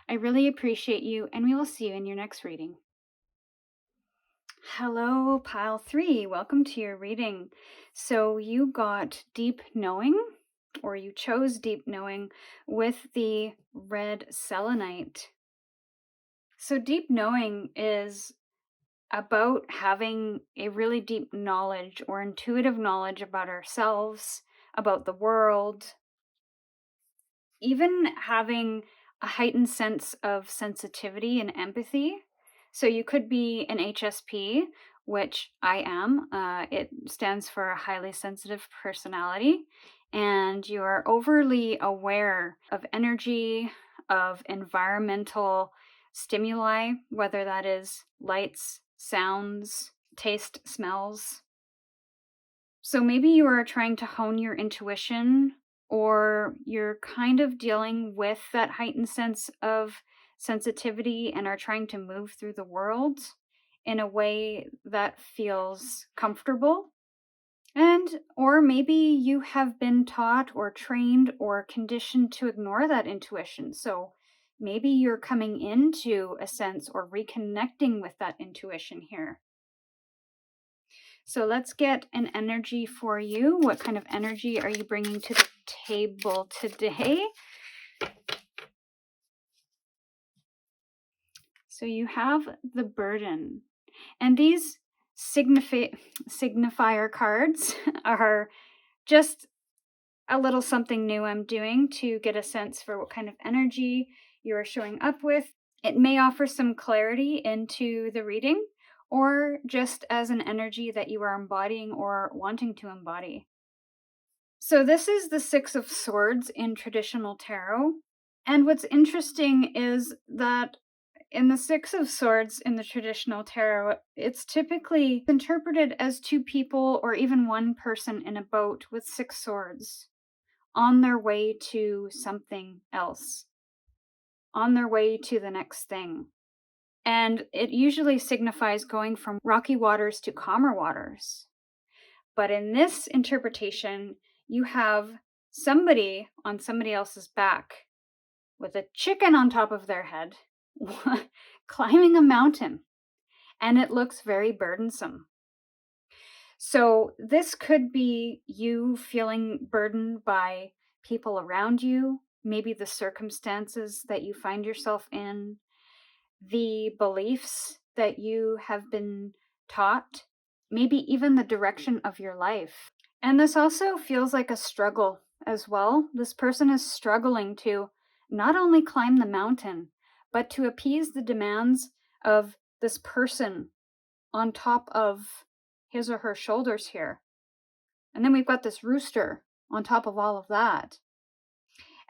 A: I really appreciate you, and we will see you in your next reading. Hello, pile 3. Welcome to your reading. So you got deep knowing, or you chose deep knowing with the red selenite. So deep knowing is about having a really deep knowledge or intuitive knowledge about ourselves, about the world, even having a heightened sense of sensitivity and empathy. So you could be an HSP, which I am. It stands for a highly sensitive personality. And you are overly aware of energy, of environmental stimuli, whether that is lights, sounds, taste, smells. So maybe you are trying to hone your intuition, or you're kind of dealing with that heightened sense of sensitivity and are trying to move through the world in a way that feels comfortable. Or maybe you have been taught or trained or conditioned to ignore that intuition. So maybe you're coming into a sense or reconnecting with that intuition here. So let's get an energy for you. What kind of energy are you bringing to the table today? So you have the burden. And these signifier cards are just a little something new I'm doing to get a sense for what kind of energy you are showing up with. It may offer some clarity into the reading, or just as an energy that you are embodying or wanting to embody. So this is the 6 of Swords in traditional tarot. And what's interesting is that in the 6 of Swords in the traditional tarot, it's typically interpreted as 2 people or even 1 person in a boat with 6 swords on their way to something else, on their way to the next thing. And it usually signifies going from rocky waters to calmer waters. But in this interpretation, you have somebody on somebody else's back with a chicken on top of their head climbing a mountain, and it looks very burdensome. So this could be you feeling burdened by people around you, maybe the circumstances that you find yourself in, the beliefs that you have been taught, maybe even the direction of your life. And this also feels like a struggle as well. This person is struggling to not only climb the mountain, but to appease the demands of this person on top of his or her shoulders here. And then we've got this rooster on top of all of that.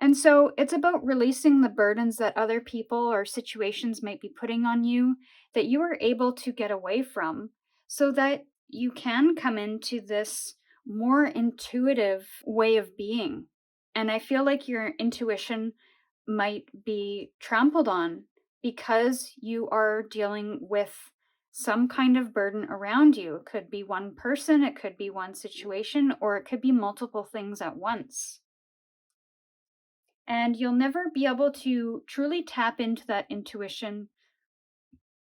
A: And so it's about releasing the burdens that other people or situations might be putting on you that you are able to get away from, so that you can come into this more intuitive way of being. And I feel like your intuition might be trampled on because you are dealing with some kind of burden around you. It could be one person, it could be one situation, or it could be multiple things at once. And you'll never be able to truly tap into that intuition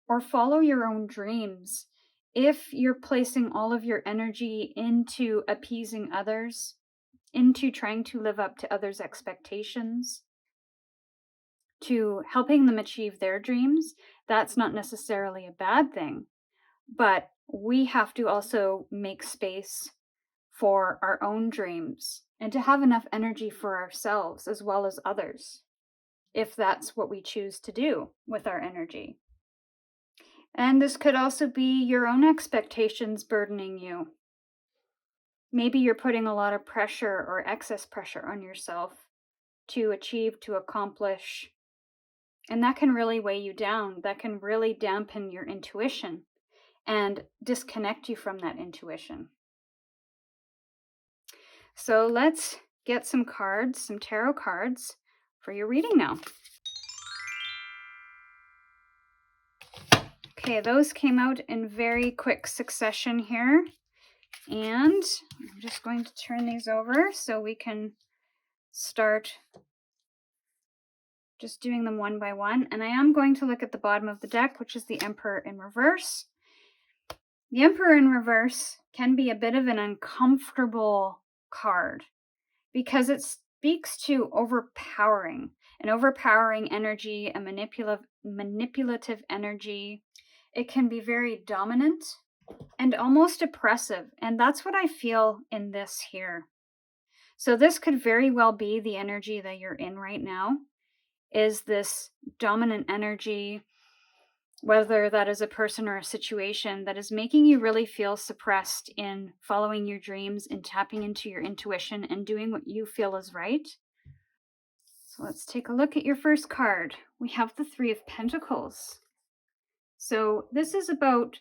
A: or follow your own dreams if you're placing all of your energy into appeasing others, into trying to live up to others' expectations, to helping them achieve their dreams. That's not necessarily a bad thing, but we have to also make space for our own dreams and to have enough energy for ourselves as well as others, if that's what we choose to do with our energy. And this could also be your own expectations burdening you. Maybe you're putting a lot of pressure or excess pressure on yourself to achieve, to accomplish. And that can really weigh you down. That can really dampen your intuition and disconnect you from that intuition. So let's get some cards, some tarot cards for your reading now. Okay, those came out in very quick succession here. And I'm just going to turn these over so we can start just doing them one by one. And I am going to look at the bottom of the deck, which is the Emperor in reverse. The Emperor in reverse can be a bit of an uncomfortable card because it speaks to overpowering, an overpowering energy, a manipulative energy. It can be very dominant and almost oppressive. And that's what I feel in this here. So this could very well be the energy that you're in right now, is this dominant energy, whether that is a person or a situation that is making you really feel suppressed in following your dreams and tapping into your intuition and doing what you feel is right. So let's take a look at your first card. We have the Three of Pentacles. So this is about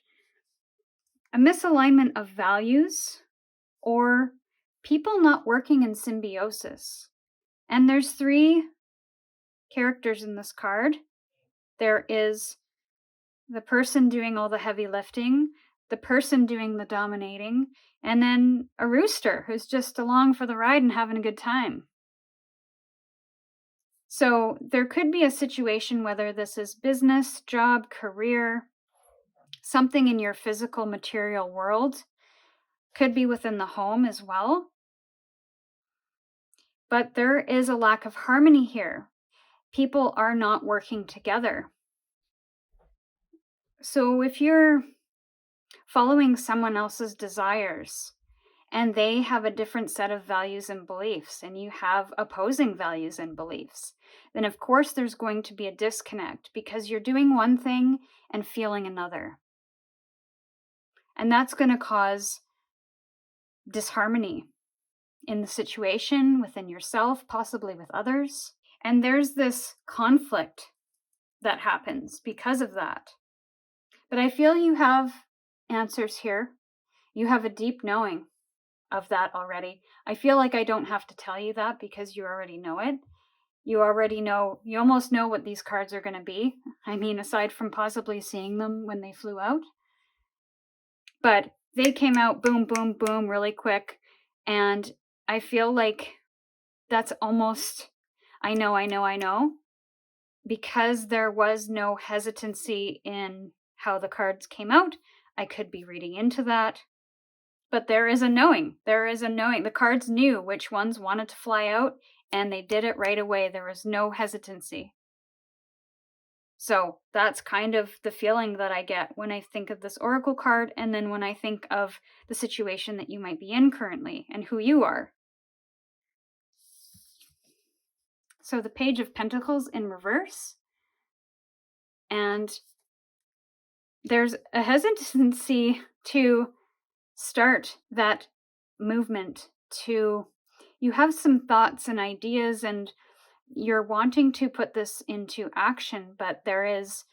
A: a misalignment of values or people not working in symbiosis. And there's three characters in this card. There is the person doing all the heavy lifting, the person doing the dominating, and then a rooster who's just along for the ride and having a good time. So there could be a situation, whether this is business, job, career, something in your physical material world, could be within the home as well. But there is a lack of harmony here. People are not working together. So if you're following someone else's desires and they have a different set of values and beliefs, and you have opposing values and beliefs, then of course there's going to be a disconnect because you're doing one thing and feeling another. And that's going to cause disharmony in the situation, within yourself, possibly with others. And there's this conflict that happens because of that. But I feel you have answers here. You have a deep knowing of that already. I feel like I don't have to tell you that because you already know it. You already know, you almost know what these cards are going to be. I mean, aside from possibly seeing them when they flew out. But they came out boom, boom, boom really quick. And I feel like that's almost, I know. Because there was no hesitancy in how the cards came out, I could be reading into that. But there is a knowing. There is a knowing. The cards knew which ones wanted to fly out, and they did it right away. There was no hesitancy. So that's kind of the feeling that I get when I think of this oracle card, and then when I think of the situation that you might be in currently and who you are. So the Page of Pentacles in reverse, and there's a hesitancy to start that movement. You have some thoughts and ideas, and you're wanting to put this into action, but there is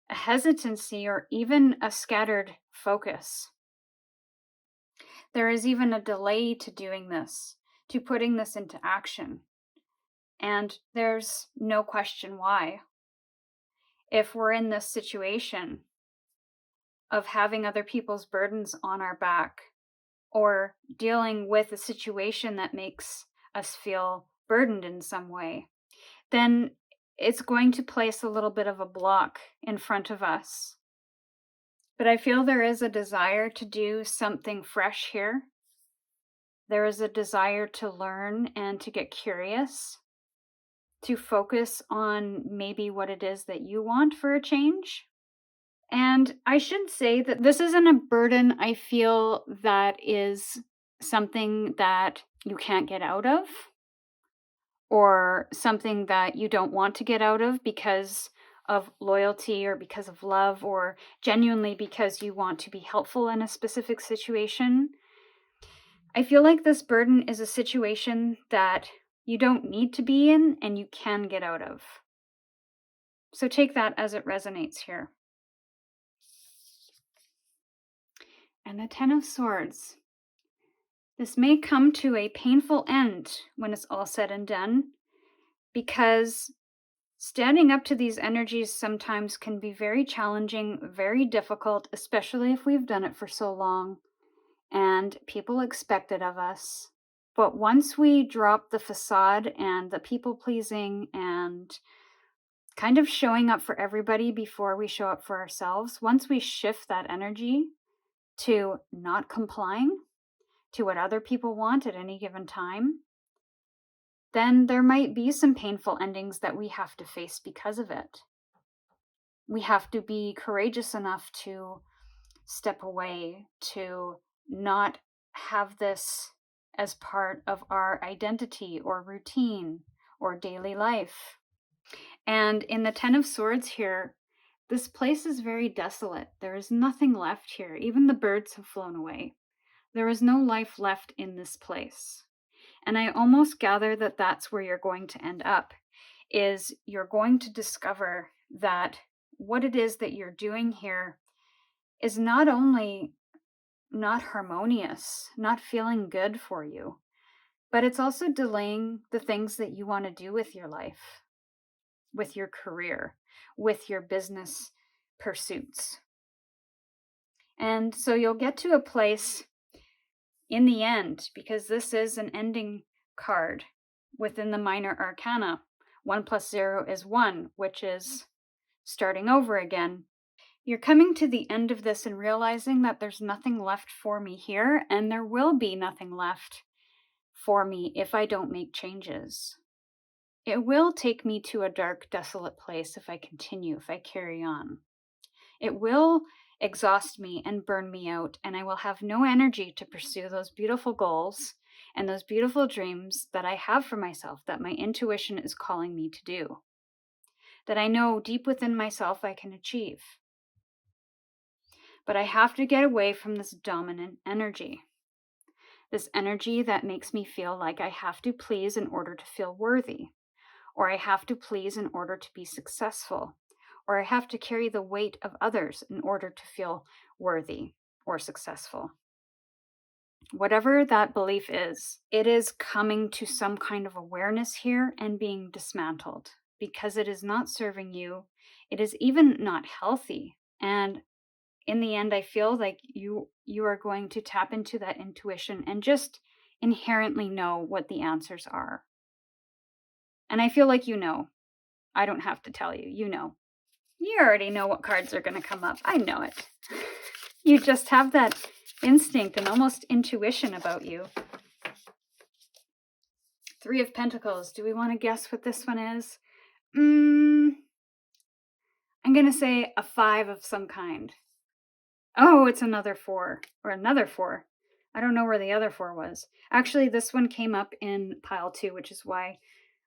A: a hesitancy or even a scattered focus. There is even a delay to doing this, to putting this into action. And there's no question why. If we're in this situation of having other people's burdens on our back, or dealing with a situation that makes us feel burdened in some way, then it's going to place a little bit of a block in front of us. But I feel there is a desire to do something fresh here. There is a desire to learn and to get curious, to focus on maybe what it is that you want for a change. And I should say that this isn't a burden I feel that is something that you can't get out of, or something that you don't want to get out of because of loyalty or because of love, or genuinely because you want to be helpful in a specific situation. I feel like this burden is a situation that you don't need to be in and you can get out of. So take that as it resonates here. And the Ten of Swords. This may come to a painful end when it's all said and done, because standing up to these energies sometimes can be very challenging, very difficult, especially if we've done it for so long and people expect it of us. But once we drop the facade and the people-pleasing and kind of showing up for everybody before we show up for ourselves, once we shift that energy to not complying to what other people want at any given time, then there might be some painful endings that we have to face because of it. We have to be courageous enough to step away, to not have this as part of our identity or routine or daily life. And in the Ten of Swords here, this place is very desolate. There is nothing left here. Even the birds have flown away. There is no life left in this place. And I almost gather that that's where you're going to end up, is you're going to discover that what it is that you're doing here is not only not harmonious, not feeling good for you, but it's also delaying the things that you want to do with your life, with your career, with your business pursuits. And so you'll get to a place in the end, because this is an ending card within the minor arcana. 1 + 0 is 1, which is starting over again. You're coming to the end of this and realizing that there's nothing left for me here, and there will be nothing left for me if I don't make changes. It will take me to a dark, desolate place if I continue, if I carry on. It will exhaust me and burn me out, and I will have no energy to pursue those beautiful goals and those beautiful dreams that I have for myself, that my intuition is calling me to do, that I know deep within myself I can achieve. But I have to get away from this dominant energy, this energy that makes me feel like I have to please in order to feel worthy, or I have to please in order to be successful, or I have to carry the weight of others in order to feel worthy or successful. Whatever that belief is, it is coming to some kind of awareness here and being dismantled, because it is not serving you. It is even not healthy. And in the end, I feel like you are going to tap into that intuition and just inherently know what the answers are. And I feel like you know. I don't have to tell you. You know. You already know what cards are going to come up. I know it. You just have that instinct and almost intuition about you. Three of Pentacles. Do we want to guess what this one is? I'm going to say a 5 of some kind. Oh, it's another 4. Or another 4. I don't know where the other 4 was. Actually, this one came up in pile 2, which is why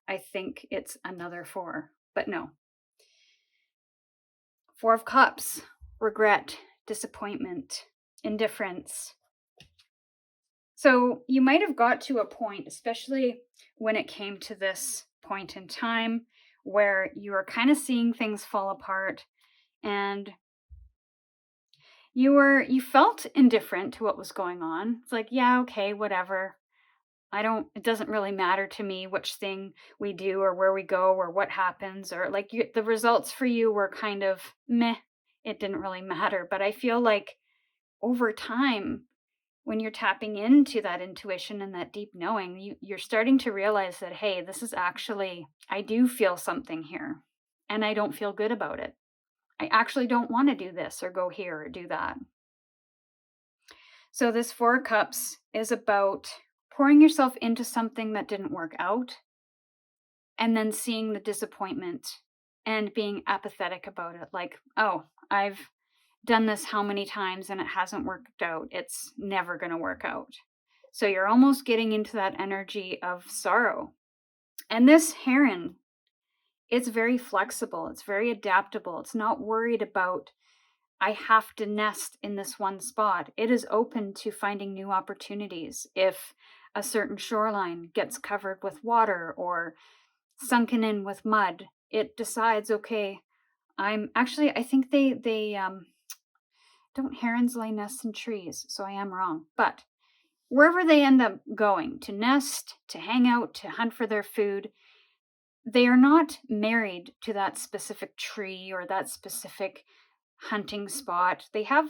A: I think it's another 4. But no. 4 of Cups. Regret, disappointment, indifference. So you might have got to a point, especially when it came to this point in time, where you were kind of seeing things fall apart and you felt indifferent to what was going on. It's like, yeah, okay, whatever. It doesn't really matter to me which thing we do or where we go or what happens, or like the results for you were kind of meh. It didn't really matter. But I feel like over time, when you're tapping into that intuition and that deep knowing, you're starting to realize that, hey, this is actually, I do feel something here and I don't feel good about it. I actually don't want to do this or go here or do that. So this 4 of Cups is about pouring yourself into something that didn't work out and then seeing the disappointment and being apathetic about it. Like, oh, I've done this how many times and it hasn't worked out. It's never going to work out. So you're almost getting into that energy of sorrow. And this heron, it's very flexible. It's very adaptable. It's not worried about, I have to nest in this one spot. It is open to finding new opportunities. If a certain shoreline gets covered with water or sunken in with mud, it decides, okay, I think they don't herons lay nests in trees, so I am wrong. But wherever they end up going, to nest, to hang out, to hunt for their food, they are not married to that specific tree or that specific hunting spot. They have,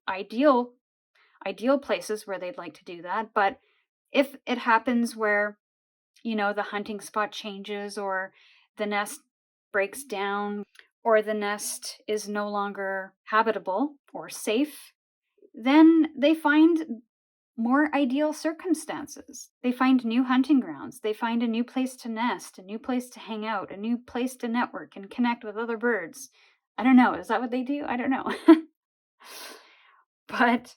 A: ideal places where they'd like to do that. But if it happens where, the hunting spot changes or the nest breaks down or the nest is no longer habitable or safe, then they find more ideal circumstances. They find new hunting grounds. They find a new place to nest, a new place to hang out, a new place to network and connect with other birds. I don't know. Is that what they do? I don't know. But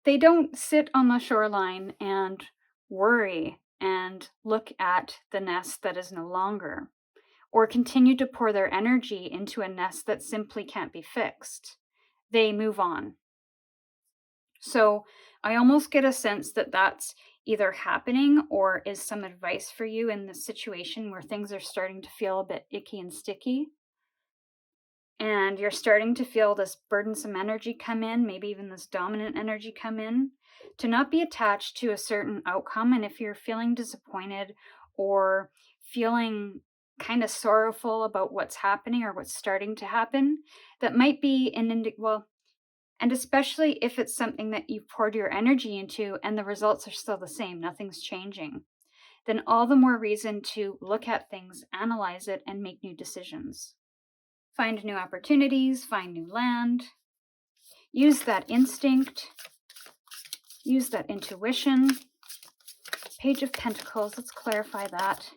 A: they don't sit on the shoreline and worry and look at the nest that is no longer, or continue to pour their energy into a nest that simply can't be fixed. They move on. So I almost get a sense that that's either happening or is some advice for you in this situation where things are starting to feel a bit icky and sticky. And you're starting to feel this burdensome energy come in, maybe even this dominant energy come in, to not be attached to a certain outcome. And if you're feeling disappointed or feeling kind of sorrowful about what's happening or what's starting to happen, that might be and especially if it's something that you've poured your energy into and the results are still the same, nothing's changing, then all the more reason to look at things, analyze it, and make new decisions. Find new opportunities, find new land, use that instinct, use that intuition. Page of Pentacles, let's clarify that.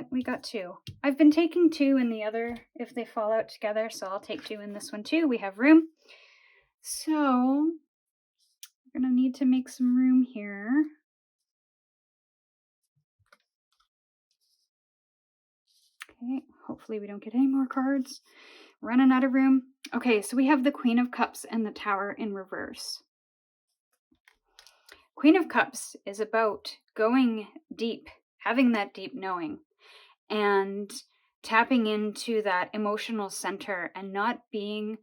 A: We got 2. I've been taking 2 in the other if they fall out together, so I'll take 2 in this one too. We have room. So we're going to need to make some room here. Okay, hopefully we don't get any more cards. Running out of room. Okay, so we have the Queen of Cups and the Tower in reverse. Queen of Cups is about going deep, having that deep knowing, and tapping into that emotional center and not being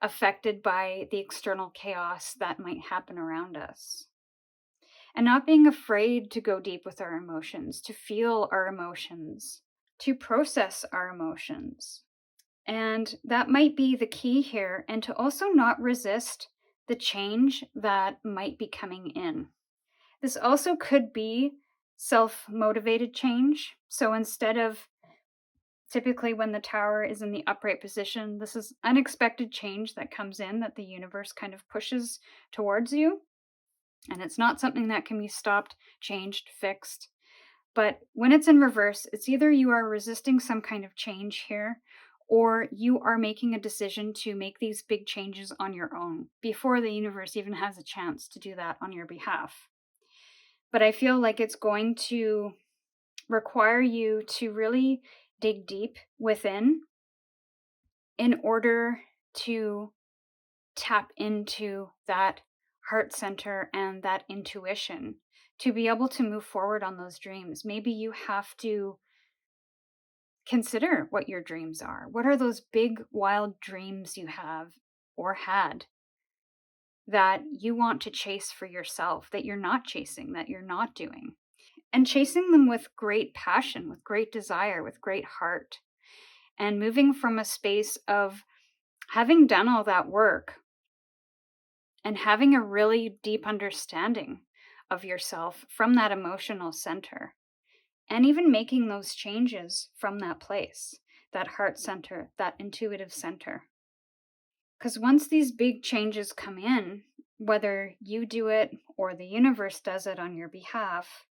A: affected by the external chaos that might happen around us. And not being afraid to go deep with our emotions, to feel our emotions, to process our emotions. And that might be the key here, and to also not resist the change that might be coming in. This also could be self-motivated change. So instead of Typically, when the Tower is in the upright position, this is unexpected change that comes in that the universe kind of pushes towards you. And it's not something that can be stopped, changed, fixed. But when it's in reverse, it's either you are resisting some kind of change here, or you are making a decision to make these big changes on your own before the universe even has a chance to do that on your behalf. But I feel like it's going to require you to really dig deep within in order to tap into that heart center and that intuition to be able to move forward on those dreams. Maybe you have to consider what your dreams are. What are those big, wild dreams you have or had that you want to chase for yourself, that you're not chasing, that you're not doing? And chasing them with great passion, with great desire, with great heart, and moving from a space of having done all that work and having a really deep understanding of yourself from that emotional center, and even making those changes from that place, that heart center, that intuitive center. Because once these big changes come in, whether you do it or the universe does it on your behalf,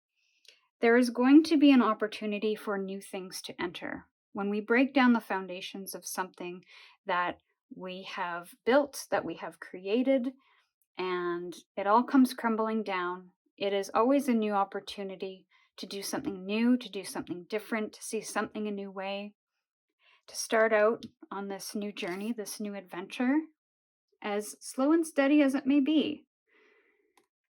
A: there is going to be an opportunity for new things to enter. When we break down the foundations of something that we have built, that we have created, and it all comes crumbling down, it is always a new opportunity to do something new, to do something different, to see something a new way, to start out on this new journey, this new adventure, as slow and steady as it may be.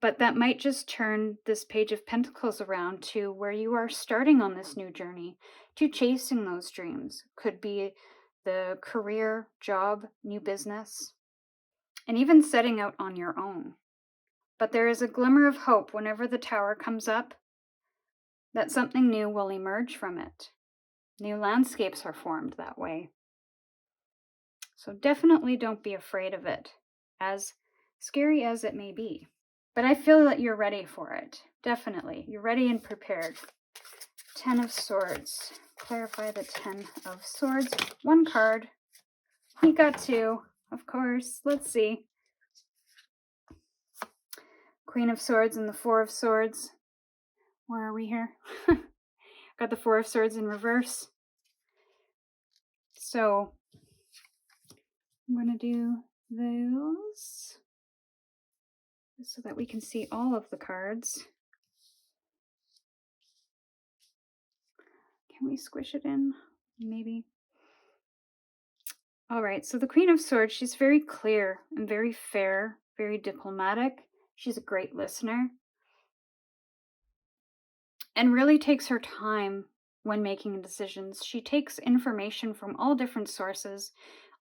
A: But that might just turn this Page of Pentacles around to where you are starting on this new journey to chasing those dreams. Could be the career, job, new business, and even setting out on your own. But there is a glimmer of hope whenever the Tower comes up that something new will emerge from it. New landscapes are formed that way. So definitely don't be afraid of it, as scary as it may be. But I feel that you're ready for it. Definitely. You're ready and prepared. 10 of Swords. Clarify the 10 of Swords. One card. You got two, of course. Let's see. Queen of Swords and the Four of Swords. Where are we here? Got the Four of Swords in reverse. So I'm going to do those so that we can see all of the cards. Can we squish it in? Maybe. All right, so the Queen of Swords, she's very clear and very fair, very diplomatic. She's a great listener and really takes her time when making decisions. She takes information from all different sources,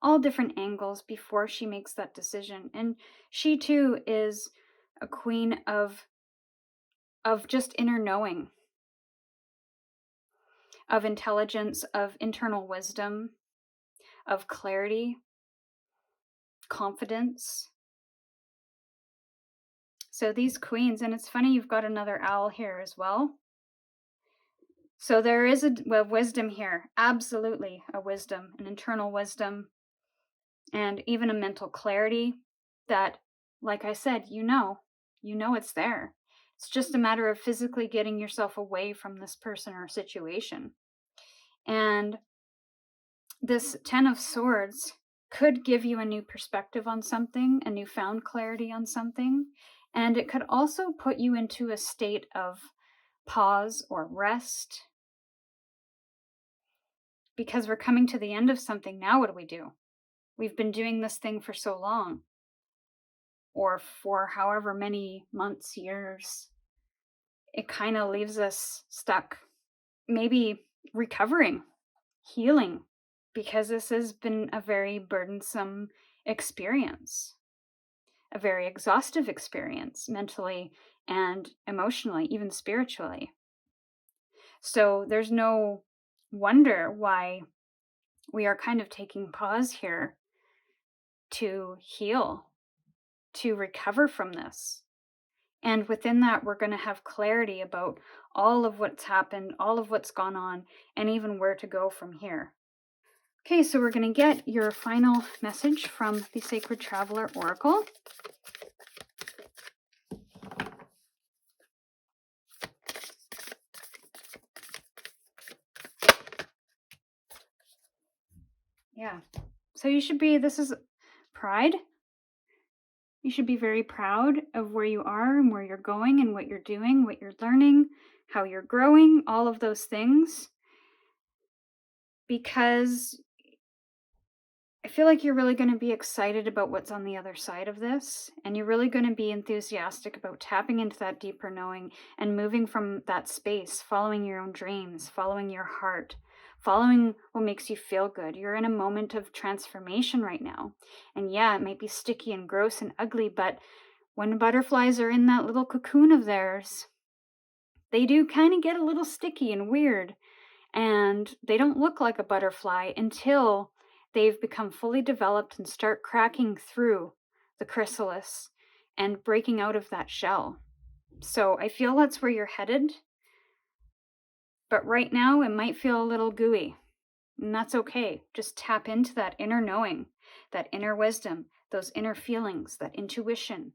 A: all different angles before she makes that decision. And she too is a queen of just inner knowing, of intelligence, of internal wisdom, of clarity, confidence. So these queens, and it's funny, you've got another owl here as well. So there is a wisdom here, absolutely a wisdom, an internal wisdom, and even a mental clarity that, like I said, you know it's there. It's just a matter of physically getting yourself away from this person or situation. And this 10 of Swords could give you a new perspective on something, a newfound clarity on something, and it could also put you into a state of pause or rest. Because we're coming to the end of something. Now what do? We've been doing this thing for so long, or for however many months, years. It kind of leaves us stuck, maybe recovering, healing, because this has been a very burdensome experience, a very exhaustive experience, mentally and emotionally, even spiritually. So there's no wonder why we are kind of taking pause here to heal, to recover from this. And within that, we're going to have clarity about all of what's happened, all of what's gone on, and even where to go from here. Okay, so we're going to get your final message from the Sacred Traveler Oracle. Yeah. So you should be, this is pride. You should be very proud of where you are and where you're going and what you're doing, what you're learning, how you're growing, all of those things. Because I feel like you're really going to be excited about what's on the other side of this. And you're really going to be enthusiastic about tapping into that deeper knowing and moving from that space, following your own dreams, following your heart, following what makes you feel good. You're in a moment of transformation right now. And yeah, it might be sticky and gross and ugly, but when butterflies are in that little cocoon of theirs, they do kind of get a little sticky and weird. And they don't look like a butterfly until they've become fully developed and start cracking through the chrysalis and breaking out of that shell. So I feel that's where you're headed. But right now, it might feel a little gooey. And that's okay. Just tap into that inner knowing, that inner wisdom, those inner feelings, that intuition.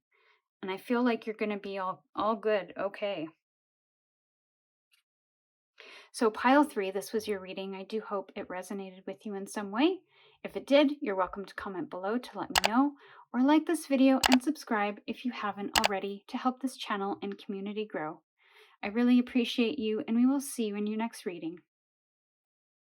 A: And I feel like you're going to be all good, okay. So pile 3, this was your reading. I do hope it resonated with you in some way. If it did, you're welcome to comment below to let me know, or like this video and subscribe if you haven't already to help this channel and community grow. I really appreciate you, and we will see you in your next reading.